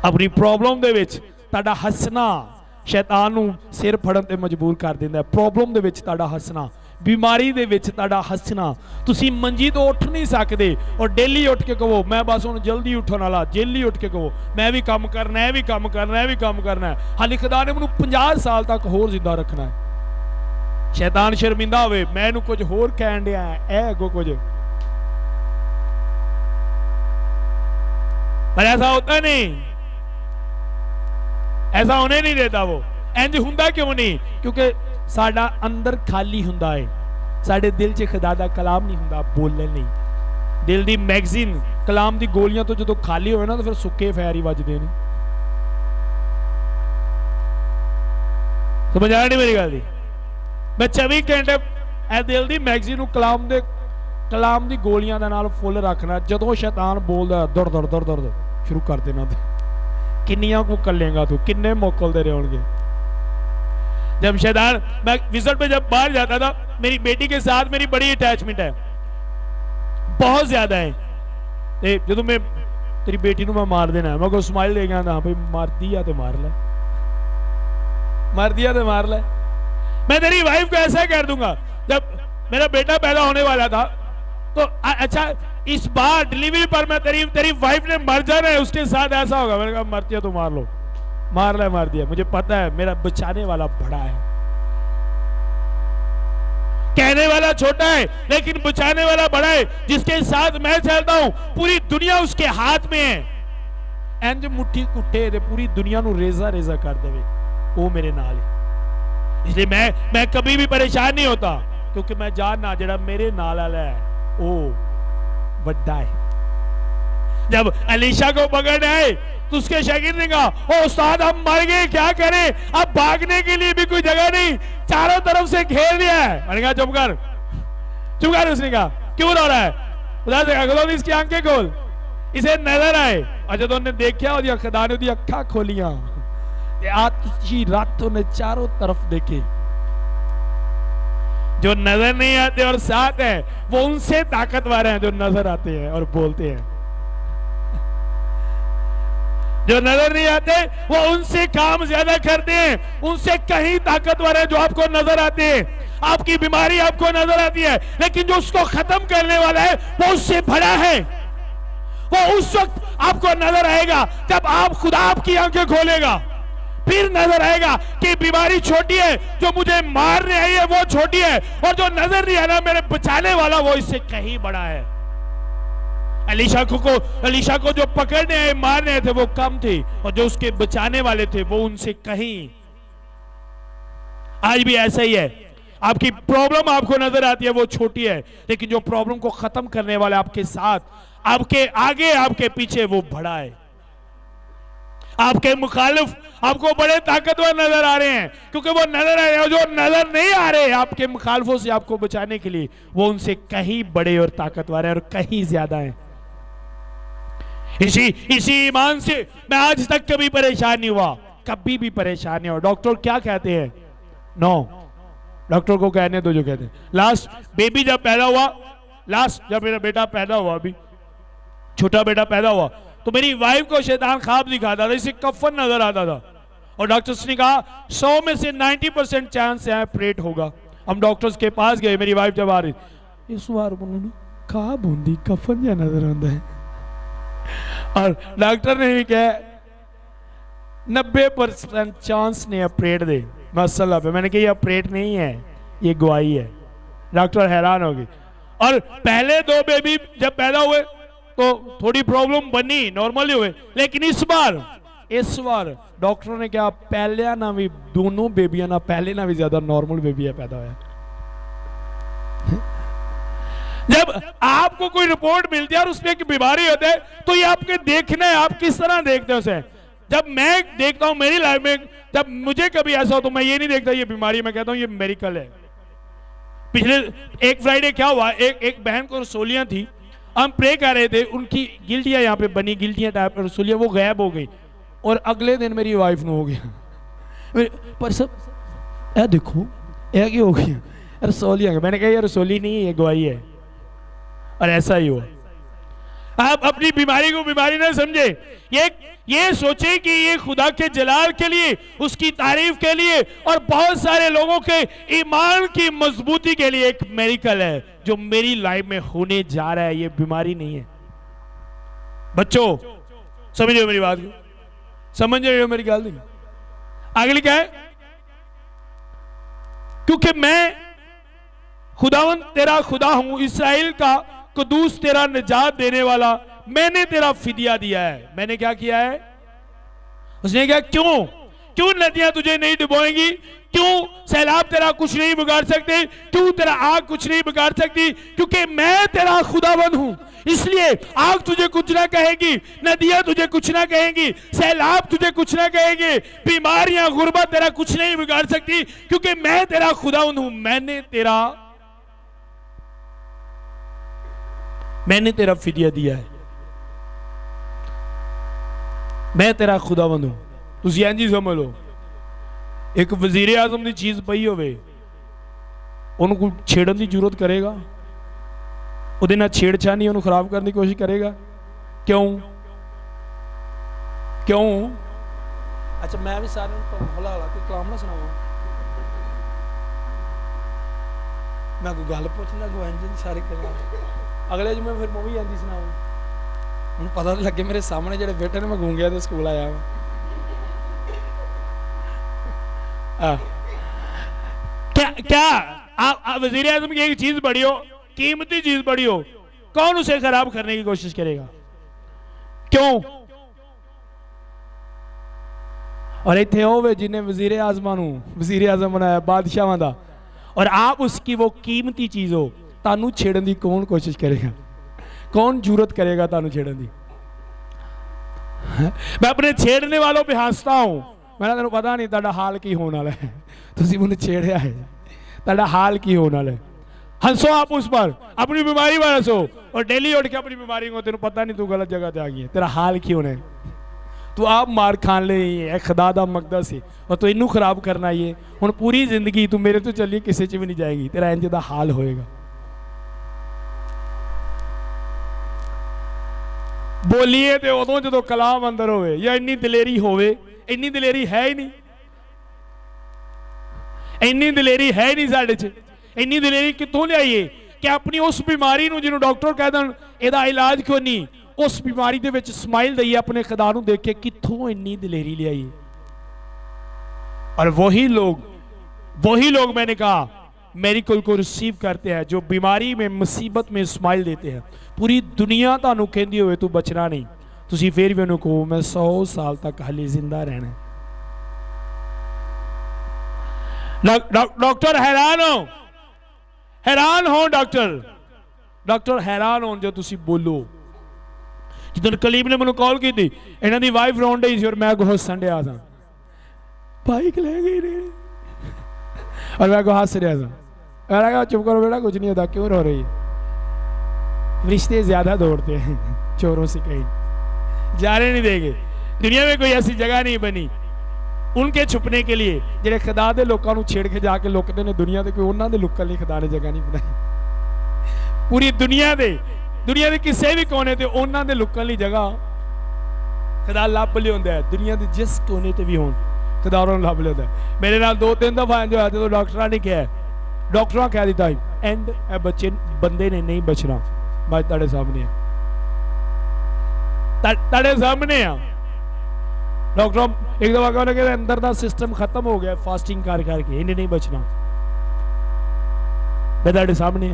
अपनी प्रॉब्लम दे विच ताड़ा हसना शैतान नूं सिर फड़न ते मजबूर कर दिंदा है। प्रॉब्लम दे विच ताड़ा हसना बीमारी दे विच तुहाडा हसना, तुसी मंजी तो उठ नहीं सकते और डेली उठ के कहो मैं बस हुण जल्दी उठण वाला, जल्दी उठ के कहो मैं भी काम करना है, भी काम करना है, भी काम करना है। हाली खुदा ने मैनूं 50 साल तक होर जिंदा रखना है। शैतान शर्मिंदा होवे मैं इहनूं कुछ होर कहण दिया है, अगों कुछ, पर ऐसा होता नहीं, ऐसा होने नहीं देता। वो इंज हुंदा क्यों नहीं? क्योंकि साडा अंदर खाली हुंदा है, साडे दिल च खुदा दा कलाम नहीं हुंदा बोलण लई। दिल दी मैगजीन कलाम दी गोलियां तो जो खाली होवे ना तो फिर सुक्के फैर ही वजदे ने। समझ आ रही मेरी गल दी? मैं 24 घंटे ए दिल दी मैगजीन कलाम दी गोलियां दे नाल फुल रखना। जदों शैतान बोलदा दर दर दर दर शुरू कर देना, किन्नियां को कलेगा तू, किन्ने मोकलदे रहोगे। जब शैतान, मैं विजिट पे जब बाहर जाता था, मेरी बेटी के साथ मेरी बड़ी अटैचमेंट है, बहुत ज्यादा है। जो मैं तेरी बेटी को मैं मार देना, मैं को स्माइल दे गया भाई मार दिया तो मार ले, मार दिया तो मार ले। मैं तेरी वाइफ को ऐसा कर दूंगा। जब मेरा बेटा पैदा होने वाला था तो अच्छा इस बार डिलीवरी पर मैं तेरी वाइफ ने मर जाना है, उसके साथ ऐसा होगा। मैंने कहा मरती है तो मार लो, मार ले, मार दिया। मुझे पता है मेरा बचाने वाला बड़ा है, कहने वाला छोटा है लेकिन बचाने वाला बड़ा है। जिसके साथ मैं चलता हूं पूरी दुनिया उसके हाथ में है। इंज मुट्ठी कुट्टे दे पूरी दुनिया नू रेजा रेजा कर देवे, वो मेरे नाल है। इसलिए मैं कभी भी परेशान नहीं होता, क्योंकि मैं जानना जेड़ा मेरे नाल वाला है वो बड़ा है। जब अलीशा को पकड़ आए तो उसके शागिर्द ने कहा ओ उस्ताद हम मर गए, क्या करें, अब भागने के लिए भी कोई जगह नहीं, चारों तरफ से घेर दिया है। मैंने कहा चुप कर, चुप कर। उसने कहा क्यों रो रहा है? खुदा से कहा इसकी आंखें खोल, इसे नजर आए। और जब उन्होंने देखा खुदा ने उसकी अखा खोलियां, रातों ने चारों तरफ देखे। जो नजर नहीं आते और साथ है वो उनसे ताकतवर हैं जो नजर आते हैं और बोलते हैं। जो नजर नहीं आते वो उनसे काम ज्यादा करते हैं, उनसे कहीं ताकतवर है जो आपको नजर आते हैं। आपकी बीमारी आपको नजर आती है, लेकिन जो उसको खत्म करने वाला है वो उससे बड़ा है। वो उस वक्त आपको नजर आएगा जब आप खुदा आपकी आंखें खोलेगा, फिर नजर आएगा कि बीमारी छोटी है, जो मुझे मारने आई है वो छोटी है, और जो नजर नहीं आ रहा मेरे बचाने वाला वो इससे कहीं बड़ा है। अलीशा को जो पकड़ने आए मारने आए थे वो कम थे, और जो उसके बचाने वाले थे वो उनसे कहीं। आज भी ऐसा ही है, आपकी प्रॉब्लम आपको नजर आती है वो छोटी है, लेकिन जो प्रॉब्लम को खत्म करने वाले आपके साथ, आपके आगे, आपके पीछे वो बड़ा है। आपके मुखालिफ आपको बड़े ताकतवर नजर आ रहे हैं, क्योंकि वो नजर आ रहे हैं। जो नजर नहीं आ रहे आपके मुखालिफों से आपको बचाने के लिए, वो उनसे कहीं बड़े और ताकतवर हैं और कहीं ज्यादा हैं। इसी ईमान से मैं आज तक कभी परेशान नहीं हुआ, कभी भी परेशान नहीं हुआ। डॉक्टर क्या कहते हैं? नो, डॉक्टर को कहने दो जो कहते हैं। लास्ट बेबी जब पैदा हुआ, लास्ट जब मेरा बेटा पैदा हुआ, अभी छोटा बेटा पैदा हुआ, तो मेरी वाइफ को शैतान ख्वाब दिखाता था, इसे कफन नजर आता था, और डॉक्टर्स ने कहा 100 में से 90% चांस है ऑपरेट होगा। हम डॉक्टर्स के पास गए, मेरी वाइफ जब आ रही, इस बार ख्वाब होंगी कफन या नजर आता है, और डॉक्टर ने भी कहा 90% चांस ने ऑपरेट दे मसला पे। मैंने कहा ये ऑपरेट नहीं है, ये गवाही है। डॉक्टर हैरान हो गई। और पहले 2 बेबी जब पैदा हुए तो थोड़ी प्रॉब्लम बनी, नॉर्मली हुए, लेकिन इस बार डॉक्टरों ने कहा पहले ना भी, दोनों बेबियां ना पहले ना भी ज्यादा नॉर्मल बेबी पैदा हुआ। जब आपको कोई रिपोर्ट मिलती है और उसमें एक बीमारी होती है, तो ये आपके देखना है, आप किस तरह देखते हैं उसे। जब मैं देखता हूं मेरी लाइफ में, जब मुझे कभी ऐसा हो तो मैं ये नहीं देखता ये बीमारी, मैं कहता हूं ये मेरिकल है। पिछले एक फ्राइडे क्या हुआ, एक बहन को रसोलियां थी, हम प्रे कर रहे थे, उनकी गिल्टियां यहाँ पे बनी, गिल्टियां टाइप रसोलियां, वो गायब हो गई, और अगले दिन मेरी वाइफ ने हो गया। पर सब ए देखो ये क्या हो गया, रसोलियां। मैंने कहा ये रसोली नहीं है, ये गवाही है। और ऐसा ही हुआ। आप अपनी बीमारी को बीमारी ना समझे, ये सोचे कि ये खुदा के जलाल के लिए, उसकी तारीफ के लिए और बहुत सारे लोगों के ईमान की मजबूती के लिए एक मेरिकल है जो मेरी लाइफ में होने जा रहा है। ये बीमारी नहीं है। बच्चों समझ रहे हो मेरी बात को? समझ रहे हो मेरी गल? अगली क्या है? क्योंकि मैं खुदावन तेरा खुदा हूं, इस्राएल का कुदूस तेरा निजात देने वाला, मैंने तेरा फिदिया दिया है। मैंने क्या किया है? उसने क्या? क्यों नदियां तुझे नहीं डुबोएंगी? क्यों सैलाब तेरा कुछ नहीं बिगाड़ सकते? क्यों तेरा आग कुछ नहीं बिगाड़ सकती? क्योंकि मैं तेरा खुदावन हूं, इसलिए आग तुझे कुछ ना कहेगी, नदियां तुझे कुछ ना कहेंगी, सैलाब तुझे कुछ ना कहेंगे, बीमारियां गुर्बत तेरा कुछ नहीं बिगाड़ सकती, क्योंकि मैं तेरा खुदावन हूं। मैंने तेरा फिदिया दिया है, मैं तेरा खुदावन हूं। तुसी इंज ही समझ लो, एक वजीर आजम की चीज पई होवे, उनको छेड़न की जरूरत करेगा? ਉਹਦੇ ਨਾਲ ਛੇੜਛਾੜ ਉਹਨੂੰ ਖਰਾਬ ਕਰਨ ਦੀ ਕੋਸ਼ਿਸ਼ ਕਰੇਗਾ? ਕਿਉਂ? ਅੱਛਾ ਮੈਂ ਵੀ ਸਾਰਿਆਂ ਨੂੰ ਹਲਾ ਹਲਾ ਕੇ ਕਲਾਮ ਨਾ ਸੁਣਾਵਾਂ? ਮੈਂ ਕੋਈ ਗੱਲ ਪੁੱਛ ਲਾ ਗਵਾਂਜੀ ਸਾਰੇ ਕਰਾਂ ਅਗਲੇ ਜਿਵੇਂ ਫਿਰ ਮੈਂ ਵੀ ਆਂਦੀ ਸੁਣਾਵਾਂ। ਮੈਨੂੰ ਪਤਾ ਤਾਂ ਲੱਗੇ ਮੇਰੇ ਸਾਹਮਣੇ ਜਿਹੜੇ ਬੇਟੇ ਨੇ ਮੈਂ ਗੂੰਗਿਆ ਦੇ ਸਕੂਲ ਆਇਆ ਵਾ। क्या वजीर आजम की एक चीज बड़ी हो, कीमती चीज बड़ी हो, कौन उसे खराब करने की कोशिश करेगा? क्यों? और इतने होवे जिन्हें वजीर आजम बनाया बादशाह दा, और आप उसकी वो कीमती चीज हो, तानू छेड़न दी कौन कोशिश करेगा? कौन जरूरत करेगा तानू छेड़न दी? मैं अपने छेड़ने वालों पे हंसता हूं। मैं तेन पता नहीं तेरा हाल की होने वाला है, तुसी मैंने छेड़िया है, तेरा हाल की होने वाला है। हंसो आप उस पर, अपनी बीमारी पर हंसो, और डेली उठ के अपनी बीमारी को, तेन पता नहीं तू गलत जगह पे आ गई है, तेरा हाल की होना है। तू आप मार खान ले खुदा दा मकदस है, और तू इनू खराब करना ही है। हुण पूरी जिंदगी तू मेरे तो चली किसी च भी नहीं जाएगी, तेरा इंज दा हाल होएगा। बोलीए तो उदों जो कलाम अंदर होवे, या इन्नी दलेरी होवे, इन्नी दलेरी है ही नहीं, इन्नी दलेरी है नहीं साडे च। इन्नी दलेरी कितों लियाईए कि अपनी उस बीमारी नूं जिन्हों डॉक्टर कह देण इहदा इलाज क्यों नहीं, उस बीमारी दे विच स्माइल दईए अपने खुदा नूं देख के, कितों इन्नी दलेरी लियाईए। और वही लोग मैंने कहा मेरिकल को रिसीव करते हैं, जो बीमारी में मुसीबत में स्माइल देते हैं। पूरी दुनिया तुहानूं कहंदी होवे तू बचना नहीं, तुसी फिर भी उन्होंने कहो मैं 100 साल तक हाले जिंदा रहना। डॉक्टर हैरान हो डॉक्टर हैरान हो जो तुसी बोलो। जिदन कलीम ने मैंने कॉल की थी, इन्हां दी वाइफ रोन डई सी और मैं हसन रहा था, बाइक ले गई रे, और मैं हंस रहा था। मैंने कहा चुप करो बेटा, कुछ नहीं होता, क्यों रो रही है? रिश्ते ज्यादा दौड़ते हैं चोरों से, कहीं जाने नहीं देंगे। दुनिया में कोई ऐसी जगह नहीं बनी उनके छुपने के लिए जेडे खुदा दे लोकां नूं छेड़ के जाके लुकदे ने। दुनिया दे कोई उन्हां दे लुकण लई खुदा ने जगह नहीं बनाई। पूरी दुनिया दे किसी भी कोने ते उन्हां दे लुकण लई जगह खुदा लभ लिआउंदा है। दुनिया दे जिस कोने ते भी होण खुदा उन्हां नूं लभ लिआउंदा है। मेरे नाल 2-3 दफा जो है जो डॉक्टरां कह दिता एंड ए बच्चे बंदे ने नहीं बचना। मैं तुहाडे सामने डॉक्टर एक दफा कहने के अंदर का सिस्टम खत्म हो गया, फास्टिंग करके इन्हें नहीं बचना। मैं तुहाडे सामने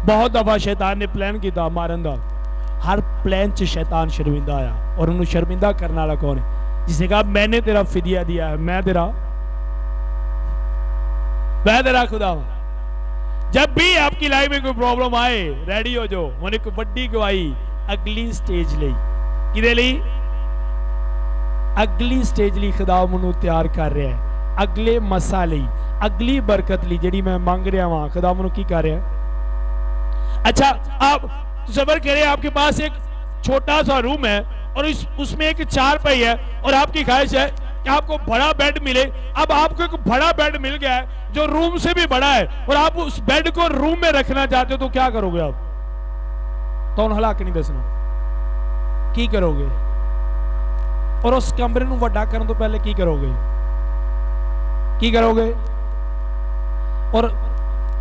बहुत दफा शैतान ने प्लान किया मारन का, हर प्लान च शैतान शर्मिंदा आया। और उन्होंने शर्मिंदा करने वाला कौन है? जिसने कहा मैंने तेरा फिदिया दिया है, मैं तेरा खुदा हूं। जब भी आपकी लाइफ में कोई प्रॉब्लम आए रेडी हो जाओ। मैंने एक बड़ी गवाही अगली स्टेज ली किदे लई, अगली स्टेज ली खुदा मैनू तैयार कर रहा है, अगले मसा लई, अगली बरकत ली जिहड़ी मैं मांग रहा वहां। खुदा मैनू की कर रहा है? अच्छा आप सबर करें, आपके पास एक छोटा सा रूम है और उसमें एक चारपाई है और आपकी ख्वाहिश है कि आपको बड़ा बेड मिले। अब आपको एक बड़ा बेड मिल गया है जो रूम से भी बड़ा है और आप उस बेड को रूम में रखना चाहते हो, तो क्या करोगे आप? तो हला के नहीं दसना, की करोगे? और उस कमरे नूं वड्डा करन तो पहले की करोगे? की करोगे? और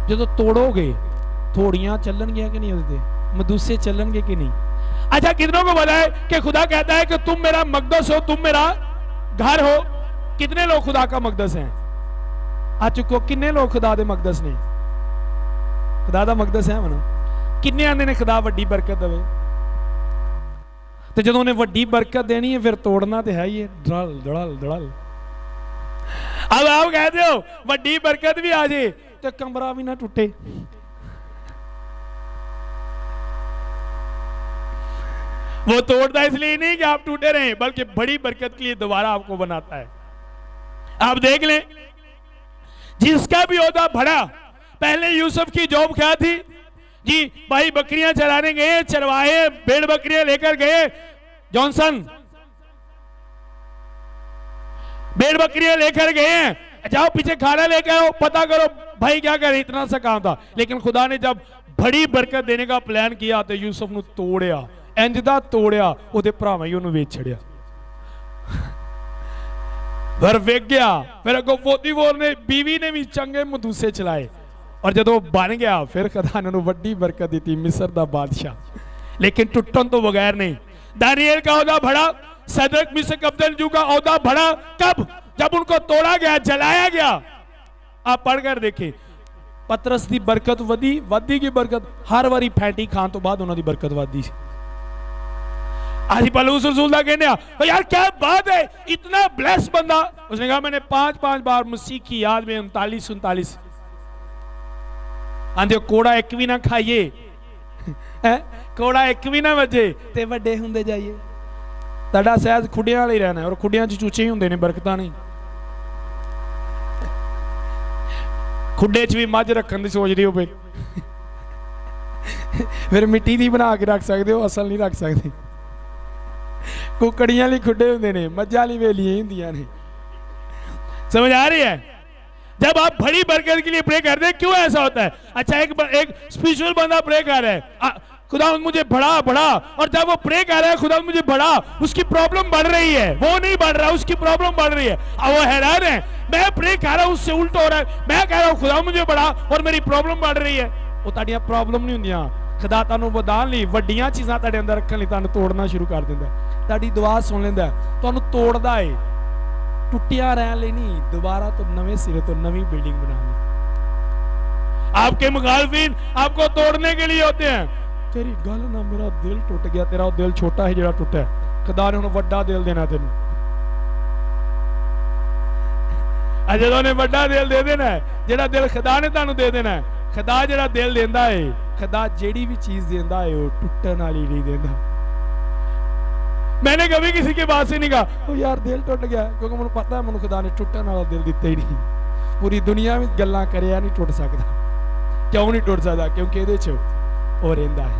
जो तोड़ोगे थोड़ियां चलणगियां कि नहीं? उहदे मदूसे चलणगे कि नहीं? अच्छा, कितनों को पता है कि खुदा कहता है कि तुम मेरा मकदस हो, तुम मेरा घर हो? कितने लोग खुदा का मकदस हैं? आ चुको किन्ने लोग खुदा दे मकदस ने? खुदा दा मकदस है मना? किन्ने आंदे ने खुदा वड्डी बरकत देवे? तो जदों ने वड्डी बरकत देनी है फिर तोड़ना तो है ही है, धड़ल धड़ल धड़ल। अब आप कहते हो वड्डी बरकत भी आ जाए तो कमरा भी ना टूटे। वो तोड़ता इसलिए नहीं कि आप टूटे रहे, बल्कि बड़ी बरकत के लिए दोबारा आपको बनाता है। आप देख लें, जिसका भी ओहदा बढ़ा, पहले यूसुफ की जॉब क्या थी जी? भाई बकरियां चराने गए, चरवाए, भेड़ बकरियां लेकर गए, जॉनसन भेड़ बकरियां लेकर गए हैं, जाओ पीछे खाना लेकर आओ, पता करो भाई क्या करे, इतना सा काम था। लेकिन खुदा ने जब बड़ी बरकत देने का प्लान किया तो यूसुफ ਨੂੰ ਤੋੜਿਆ, इंज दा ਤੋੜਿਆ, ਉਹਦੇ ਭਰਾਵਾਂ ਹੀ ਉਹਨੂੰ ਵੇਚ ਛੜਿਆ। फिर वेख गया, फिर अगो पोतीफर ने बीवी ने भी चंगे मदूसे चलाए, और जदों बन गया फिर खुदा ने वड्डी बरकत दी, मिस्र दा बादशाह। लेकिन टुटन तो बगैर नहीं। दानियल का ओहदा बढ़ा, सदरक मिशक अबेदनगो का ओहदा बढ़ा कब? जब उनको तोड़ा गया, जलाया गया। आप पढ़कर देखें, पतरस की बरकत वधी की बरकत हर बारी फैटी खान तो बाद उन्होंने बरकत वधी। आज पलूस रसूल दा कहने तो यार क्या बात है, इतना ब्लेस बंदा। उसने कहा मैंने 5-5 बार मसीह की याद में 39 आंदे कोड़ा एक भी ना खाइए, कोड़ा एक भी ना वजे ते वड्डे हुंदे जाइए। तड़ा सहज खुडियां वाले रहना है, और खुडियां च चूचे ही हुंदे ने, बरकतां नहीं। खुडे च भी मझ रखन दी सोच रही हो पे फिर मिट्टी दी बना के रख सकते हो, असल नहीं रख सकते। कुकड़ियां लिए खुडे होंगे ने, मज्जा ली वेलियां होंदियां ने। समझ आ रही है? जब आप बड़ी बरकत के लिए प्रे करते हैं, क्यों ऐसा होता है? अच्छा, एक स्पिरिचुअल बंदा प्रे कर रहा है, खुदा मुझे बढ़ा, और जब वो प्रे कर रहा है खुदा मुझे बढ़ा, उसकी प्रॉब्लम बढ़ रही है, वो नहीं बढ़ रहा, उसकी प्रॉब्लम बढ़ रही है। अब वो हैरान है, मैं प्रे कर रहा हूं उससे उल्टा हो रहा है, मैं कह रहा हूं खुदा मुझे बढ़ा और मेरी प्रॉब्लम बढ़ रही है। वो ताड़ियां प्रॉब्लम नहीं होंदियां, खुदा तानू वधान लई वड्डियां चीज़ां ताड़े अंदर रखण लई तानू तोड़ना शुरू कर दिंदा है। ताड़ी दुआ सुन लैंदा, तानू तोड़दा है, टुटिया रहण लई नहीं, दोबारा तो नवे सिरे तो नवी बिल्डिंग बना ले। आपके मुखालफिन आपको तोड़ने के लिए होते हैं। तेरी गल ना, मेरा दिल टूट गया, तेरा दिल छोटा है जिहड़ा टुटा है, खुदा ने हुण वड्डा दिल देना तेनू। जदों ने वड्डा दिल दे देना है, जिहड़ा दिल खुदा ने तुहानू दे देना है। खुदा जिहड़ा दिल देंदा है, खुदा जिहड़ी भी चीज देंदा है वो टुटण वाली नहीं देंदा। मैंने कभी किसी के बात से नहीं कहा यार दिल टूट गया, क्योंकि मुझे पता है मुझे खुदा ने टुटण वाला दिल दिता ही नहीं। पूरी दुनिया में गल्लां करिया नहीं टुट सकदा। क्यों नहीं टुट सकदा? क्योंकि इहदे च वो रहिंदा है।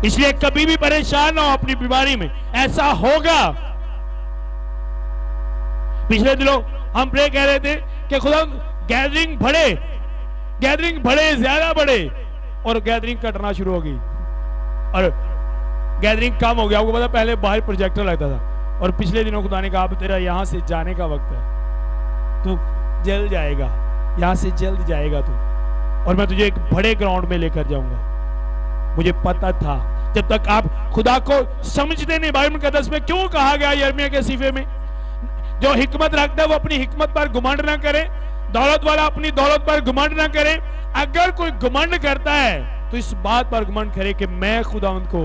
इसलिए कभी भी परेशान ना हो अपनी बीमारी में, ऐसा होगा। पिछले दिनों हम प्रे कह रहे थे कि खुदा गैदरिंग बढ़े, ज्यादा बढ़े, और गैदरिंग कटना शुरू हो गई और गैदरिंग कम हो गया। आपको पता, पहले बाहर प्रोजेक्टर लगता था, और पिछले दिनों खुदा ने कहा तेरा यहां से जाने का वक्त है, तू जल्द जाएगा, यहां से जल्द जाएगा तू, और मैं तुझे एक बड़े ग्राउंड में लेकर जाऊंगा। मुझे पता था, जब तक आप खुदा को समझते नहीं। बाइबल मुकद्दस में क्यों कहा गया यिर्मयाह के सीफे में, जो हिकमत रखता है वो अपनी हिकमत पर घुमंड ना करे, दौलत वाला अपनी दौलत पर घुमंड ना करे। अगर कोई घुमंड करता है तो इस बात पर घुमंड करे कि मैं खुदावंद को,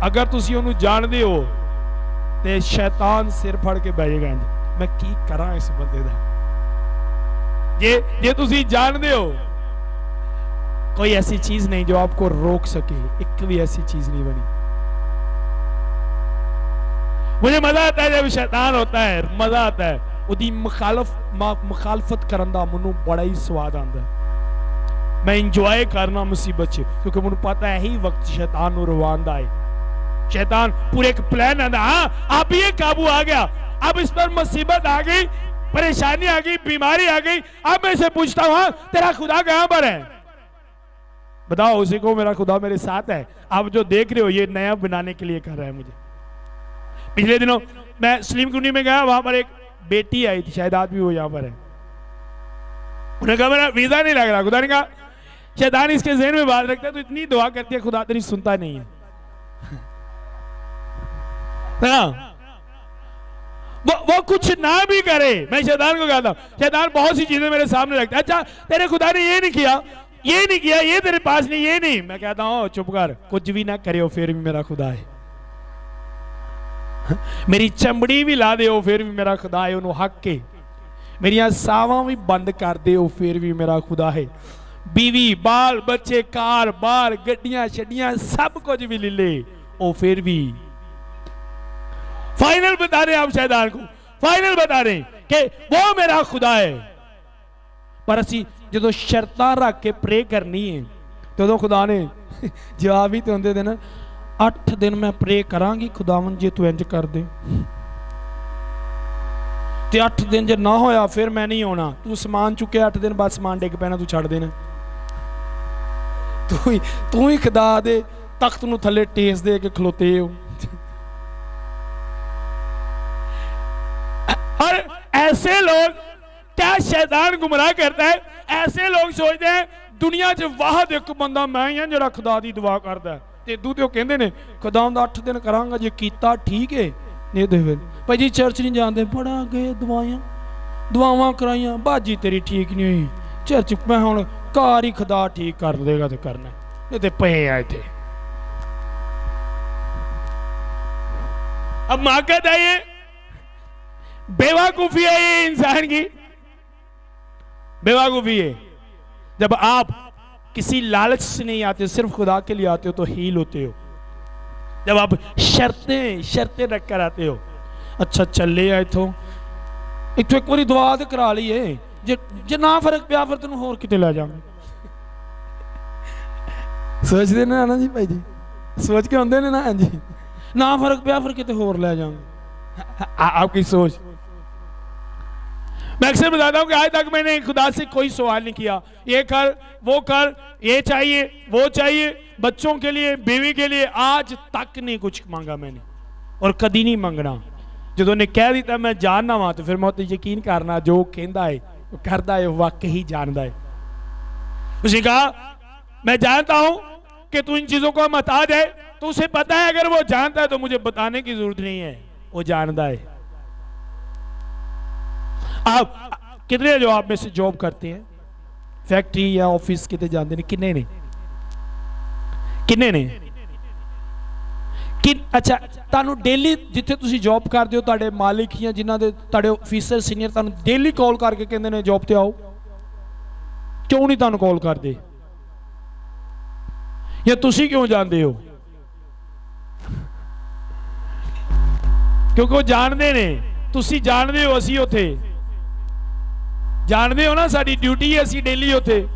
अगर तुसी उन्हें जानते हो तो शैतान सिर फड़ के बैठेगा, मैं की करा इस बंदे दा। जे तुसी जानते हो, कोई ऐसी चीज नहीं जो आपको रोक सके, एक भी ऐसी चीज नहीं बनी। मुझे मजा आता है जब शैतान होता है, मजा आता है उदी मुखालफत करन दा, मैनू बड़ा ही स्वाद आता है। मैं इंजॉय करना मुसीबत च, क्योंकि मैनू पता है यही वक्त शैतान नू रुवान दा है। शैतान पूरे एक प्लान आंदा, हाँ अब ये काबू आ गया, अब इस पर मुसीबत आ गई, परेशानी आ गई, बीमारी आ गई। अब मैं इसे पूछता हूं, हाँ तेरा खुदा कहां पर है? बताओ उसी को, मेरा खुदा मेरे साथ है। आप जो देख रहे हो ये नया बनाने के लिए कर रहा है मुझे। पिछले दिनों मैं स्लिम कुंडी में गया, वहां पर एक बेटी आई थी, शायद आज भी वो यहाँ पर है। उन्होंने कहा मेरा वीजा नहीं लग रहा। खुदा ने कहा शैतान इसके ज़हन में बात रखता है, तो इतनी दुआ करती है, खुदा तेरी सुनता नहीं है। वो कुछ ना भी करे, मैं शैतान को कहता हूं, शैतान बहुत सी चीजें मेरे सामने रखता है। अच्छा तेरे खुदा ने ये नहीं किया, ये नहीं किया, ये तेरे पास नहीं, ये नहीं। मैं कहता हूं चुप कर, कुछ भी ना करे हो फिर भी मेरा खुदा है। मेरी चमड़ी भी ला दे हो फिर भी मेरा खुदा है। उन्होंने हक के मेरिया सावां भी बंद कर दे हो फिर भी मेरा खुदा है। बीवी बाल बच्चे कार बार गड्डियां छड्डियां सब कुछ भी ले ले ओ फिर भी। फाइनल बता रहे आप शैतान को, फाइनल बता रहे कि वो मेरा खुदा है। पर असी जो शर्तां रख के प्रे करनी है तो खुदा ने जवाब ही तो होंगे थे ना, 8 दिन मैं प्रे करांगी खुदावन जे तू इंज कर दे, ते 8 दिन जे ना होया फिर मैं नहीं आना। तू समान चुके 8 दिन बाद समान डिग पैना, तू छड़ देना। तू ही खुदा दे तख्त नूं थले टेस दे के खलोते हो। और ऐसे लोग, क्या शैतान गुमराह करता है, ऐसे लोग सोचते हैं दुनिया च वाहद एक बंदा मैं ही हां जिहड़ा खुदा दी दुआ करदा है। ते दूते कहंदे ने खुदा दा 8 दिन करांगा, जे कीता ठीक है, नहीं तो फिर भाई जी चर्च नहीं जाते, बड़ा गए दुआवां कराइयां, बाजी तेरी ठीक नहीं हुई, चर्च मैं हुण घर ही खुदा ठीक कर देगा तो करना, नहीं तो पे आए थे। अब माकत है ये, बेवकूफी है ये इंसान की, बेवकूफी है। जब आप किसी लालच से नहीं आते, सिर्फ खुदा के लिए आते हो तो हील होते हो। जब आप शर्तें रख कर आते हो, अच्छा चले आए तो एक बार दुआ तो करा ली है, जे ना फर्क पिया फिर तेन होर किते लै जाऊंगा। सोचते ना जी भाई जी, सोच के आते ने ना, हाँ जी, ना फर्क पिया फिर किते होर लै जाऊंगा। आपकी सोच। मैं अक्सर बताता हूं कि आज तक मैंने खुदा से कोई सवाल नहीं किया, ये कर वो कर, ये चाहिए वो चाहिए, बच्चों के लिए बीवी के लिए, आज तक नहीं कुछ मांगा मैंने, और कदी नहीं मंगना। जो ने कह दिता मैं जानना वा तो फिर मैं तो यकीन करना जो कहता है करता है वाकई जानता है। उसने कहा मैं जानता हूं कि तू इन चीजों को महताज है, तो उसे पता है अगर वो जानता है तो मुझे बताने की जरूरत नहीं है, वो जानता है। आप कितने जो आप में से जॉब करते हैं, फैक्ट्री या ऑफिस कितने जानते हैं, किन्ने ने अच्छा तानू डेली जिथे तुसी जॉब करते हो, ताड़े मालिक या जिन्हां दे ताड़े ऑफिसर सीनियर तानू डेली कॉल करके कहंदे ने जॉब ते आओ, क्यों नहीं तानू कॉल करते, या तुसी क्यों जानते हो? क्योंकि वो जानते ने, तुसी जानते हो, असी उथे जानते हो ना, साडी ड्यूटी है, असी डेली उथे।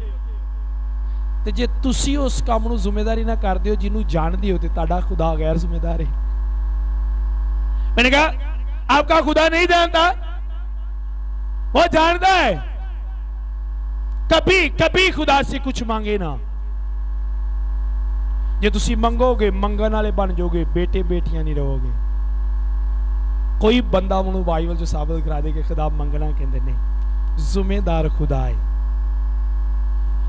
ते जे तुसी उस काम नूं जिम्मेदारी ना करदे हो जिन्हों जानते हो, तो ताड़ा खुदा गैर जिम्मेदार है। मैंने कहा आपका खुदा नहीं जानता, वो जानता है। कभी कभी खुदा से कुछ मांगे ना, जे तुसी मंगोगे मंगन वाले बन जाओगे, बेटे बेटियां नहीं रहोगे। कोई बंदा उन्होंने बाइबल जो साबित करा दे कि खुदा मंगना कहते नहीं, जिम्मेदार खुदा है।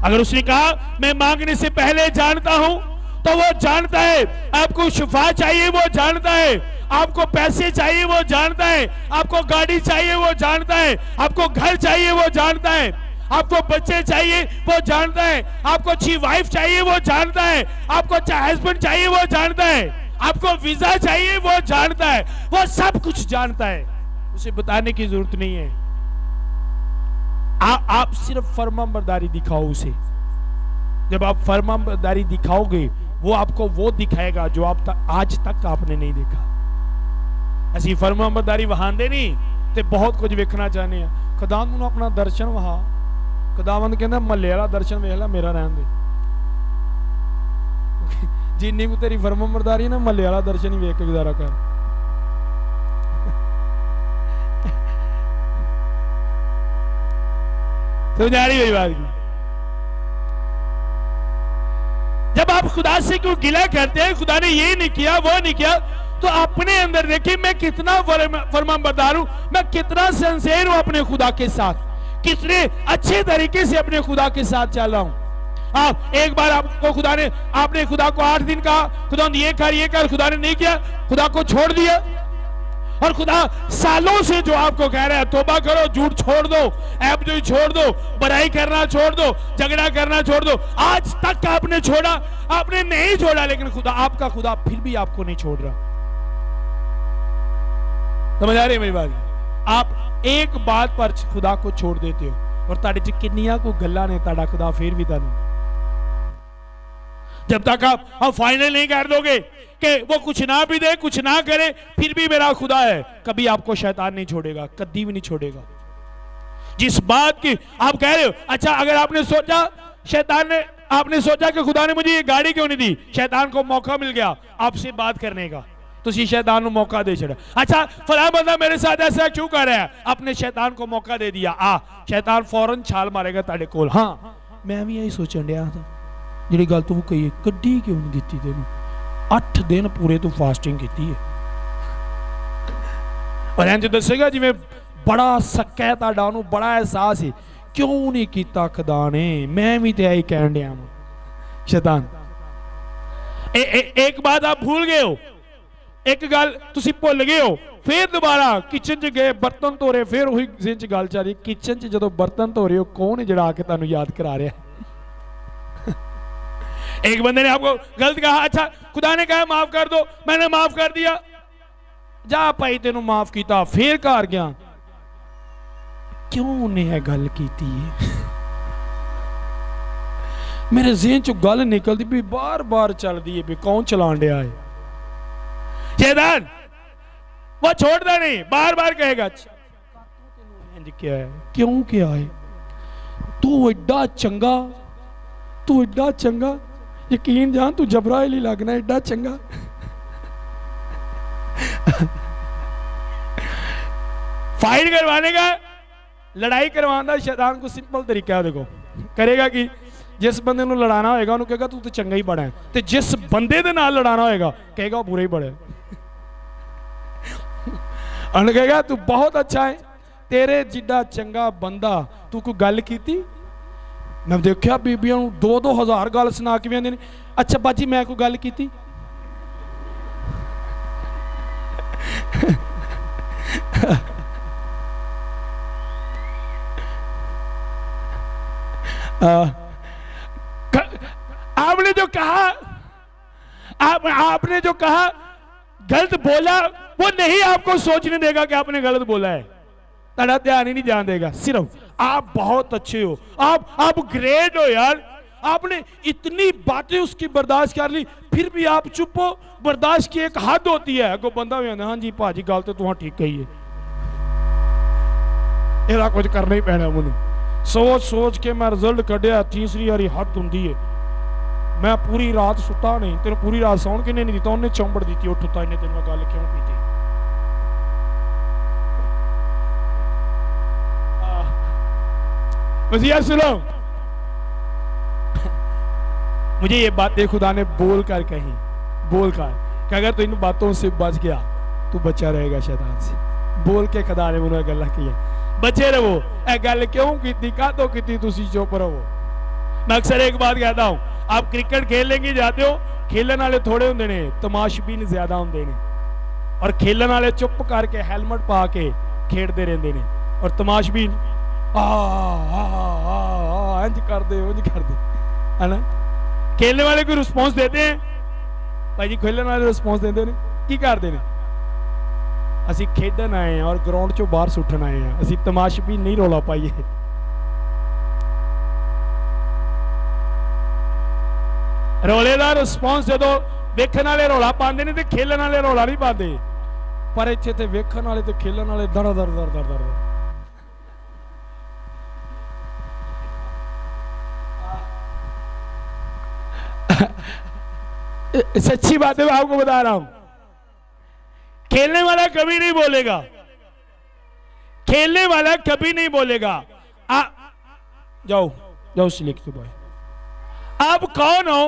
अगर उसने कहा मैं मांगने से पहले जानता हूं, तो वो जानता है। आपको शिफा चाहिए वो जानता है, आपको पैसे चाहिए वो जानता है, आपको गाड़ी चाहिए वो जानता है, आपको घर चाहिए वो जानता है, आपको बच्चे चाहिए वो जानता है, आपको अच्छी वाइफ चाहिए वो जानता है, आपको अच्छा हस्बैंड चाहिए वो जानता है, आपको वीजा चाहिए वो जानता है, वो सब कुछ जानता है, उसे बताने की जरूरत नहीं है। आप सिर्फ फरमाबरदारी दिखाओ उसे। जब आप फरमाबरदारी दिखाओगे, वो आपको वो दिखाएगा जो आप आज तक आपने नहीं देखा। असी फरमाबरदारी वहांदे नहीं ते बहुत कुछ वेखना चाहते हैं। खुदावंद नूं अपना दर्शन वहा, खुदावंद कहंदा महल्ले वाला दर्शन वेख ला, मेरा रहन दे। जिन्नी को तेरी फरमाबरदारी ना, महल्ले वाला दर्शन ही वेख के गुजारा कर। समझ आ रही मेरी बात की? खुदा से क्यों गिला करते हैं, खुदा ने ये नहीं किया वो नहीं किया, तो अपने अंदर देखिए मैं कितना फरमाबरदार हूं, मैं कितना सिंसियर हूं अपने खुदा के साथ, कितने अच्छे तरीके से अपने खुदा के साथ चल रहा हूं। आप एक बार आपको खुदा ने, आपने खुदा को 8 दिन कहा खुदा ये कर, खुदा ने नहीं किया, खुदा को छोड़ दिया। और खुदा सालों से जो आपको कह रहा है तौबा करो, झूठ छोड़ दो, ऐबजोई छोड़ दो, बुराई करना छोड़ दो, झगड़ा करना छोड़ दो, आज तक आपने छोड़ा, आपने नहीं छोड़ा, लेकिन खुदा, आपका खुदा फिर भी आपको नहीं छोड़ रहा। समझ आ रही है मेरी बात? आप एक बात पर खुदा को छोड़ देते हो और ताड़े च किन्नियां को गल्लां ने, ताड़ा खुदा फिर भी तानू, जब तक आप फाइनल नहीं कर दोगे कि वो कुछ ना भी दे, कुछ ना करे, फिर भी मेरा खुदा है, कभी आपको शैतान नहीं छोड़ेगा, कभी भी नहीं छोड़ेगा। जिस बात की आप कह रहे हो, अच्छा अगर आपने सोचा शैतान ने, आपने सोचा कि खुदा ने मुझे ये गाड़ी क्यों नहीं दी, शैतान को मौका मिल गया आपसे बात करने का, तो सी शैतान को मौका दे छड़ा। अच्छा फला बंदा मेरे साथ ऐसा क्यों कर रहा है, आपने शैतान को मौका दे दिया, शैतान फौरन छाल मारेगा ताड़े कोल। हाँ मैं भी यही सोचन डया था, जी गल तू कही कड्डी क्यों नहीं दी तेन, 8 दिन पूरे तू फास्टिंग की है, और इंज दसेगा जिवें बड़ा सक्का है ताड़ा, उन्होंने बड़ा एहसास है, क्यों नहीं किया खुदा ने, मैं भी तो यही कह डया वां। शैतान एक बात आप भूल गए हो, एक गल तुसी भुल गए हो, फिर दोबारा किचन च गए बर्तन धो रहे, फिर वही जिन च गल चल रही, किचन च जो बर्तन धो रहे हो कौन है जिहड़ा आके तुहानू याद करा रहा है। एक बंदे ने आपको गलत कहा, अच्छा खुदा ने कहा माफ कर दो, मैंने माफ कर दिया, जा भाई तेनू माफ किया, फिर घर गया, क्यों ने है गल की मेरे ज़हन चो गल निकलती भी बार बार चलती है भी कौन चलान दिया है। शैतान वो छोड़ता नहीं, बार बार कहेगा क्या है, क्यों क्या है, तू एडा चंगा, तू एडा चंगा, यकीन जान तू जबराइल ही लगना, एडा चंगा। फाइट करवाने का, लड़ाई करवाने का शैतान को सिंपल तरीका है, देखो करेगा कि जिस बंदे को लड़ाना होगा उन्होंने कहेगा तू तो चंगा ही बड़ा है, तो जिस बंदे दे नाल लड़ाना होगा कहेगा वो बुरा ही बड़ा है। उन्होंने कहेगा तू बहुत अच्छा है, तेरे जिड्डा चंगा बंदा तू कोई गल की, मैं देखा बीबियां 2-2 हज़ार गल सुना के आंदे ने, अच्छा बाजी मैं कोई गल की, आपने जो कहा, आपने जो कहा गलत बोला, वो नहीं आपको सोचने देगा कि आपने गलत बोला है, ताड़ा ध्यान ही नहीं जान देगा, सिर्फ आप बहुत अच्छे हो, आप ग्रेट हो यार, आपने इतनी बातें उसकी बर्दाश्त कर ली, फिर भी आप चुप हो, बर्दाश्त की एक हद होती है, को बंदा भी आंदा हाँ जी भाजी गल तो तुहां ठीक कही है, ਇਹਦਾ कुछ करना ही पैना मैनू, सोच सोच के मैं रिजल्ट कढ़िया, तीसरी वारी हद हुंदी है, मैं पूरी रात सुता नहीं, तेन पूरी रात सौन किने नहीं दिता, उन्हें चौंबड़ दी, उठता इन्हें तेन मैं गल क्यों की। मुझे सुनो, मुझे ये बातें खुदा ने बोल कर कही, बोल कर कि अगर तू इन बातों से बच गया तू बचा रहेगा शैतान से, बोल के खुदा ने उन्होंने गल्लां की बचे रहो। ए गल क्यों की, का तो की, तुसी चुप रहो। मैं अक्सर एक बात कहता हूं, आप क्रिकेट खेलने की जाते हो, खेलने वाले थोड़े होंगे ने, तमाशबीन ज्यादा होंगे ने, और खेलने वाले चुप करके हेलमेट पा के खेडते रहते हैं, और तमाशबीन इंज कर दे है ना। खेलने वाले कोई रिस्पॉन्स देते हैं भाई जी, खेलने वाले रिस्पॉन्स देते हैं की करते हैं, असी खेडन आए हैं और ग्राउंड चो बाहर सुटन आए हैं, असी तमाशबीन नहीं रौला पाइए। रौले का रिस्पॉन्स जो वेखन वाले रौला पाते हैं तो खेलने वाले रौला नहीं पाते, पर इत्थे ते वेखन वाले तो खेलने वाले दर दर दर दर दर। सच्ची बात है, मैं आपको बता रहा हूं, खेलने वाला कभी नहीं बोलेगा, खेलने वाला कभी नहीं बोलेगा। जाओ जाओ सिलेक्ट बॉय, आप कौन हो,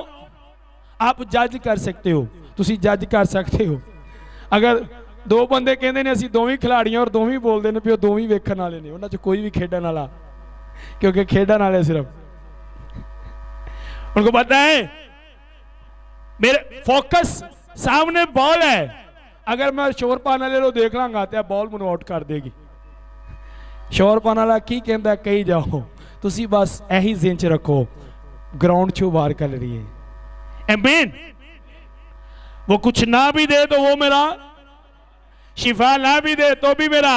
आप जज कर सकते हो, ਤੁਸੀਂ ਜੱਜ ਕਰ ਸਕਦੇ ਹੋ। ਅਗਰ ਦੋ ਬੰਦੇ ਕਹਿੰਦੇ ਨੇ ਅਸੀਂ ਦੋਵੇਂ ਖਿਲਾੜੀਆਂ ਔਰ ਦੋਵੇਂ ਬੋਲਦੇ ਨੇ ਵੀ ਉਹ ਦੋਵੇਂ ਵੇਖਣ ਵਾਲੇ ਨੇ, ਉਹਨਾਂ 'ਚ ਕੋਈ ਵੀ ਖੇਡਣ ਵਾਲਾ, क्योंकि खेडन वाले सिर्फ उनको पता है मेरे फोकस सामने बॉल है, अगर मैं शोर पाने वाले देख लांगा तो बॉल मैनू आउट कर देगी। शोर पाने वाला की कहता है कही जाओ, तुसी बस यही जिन च रखो ग्राउंड चो बाहर कर रही है। आमीन। वो कुछ ना भी दे तो वो मेरा, शिफा ना भी दे तो भी मेरा,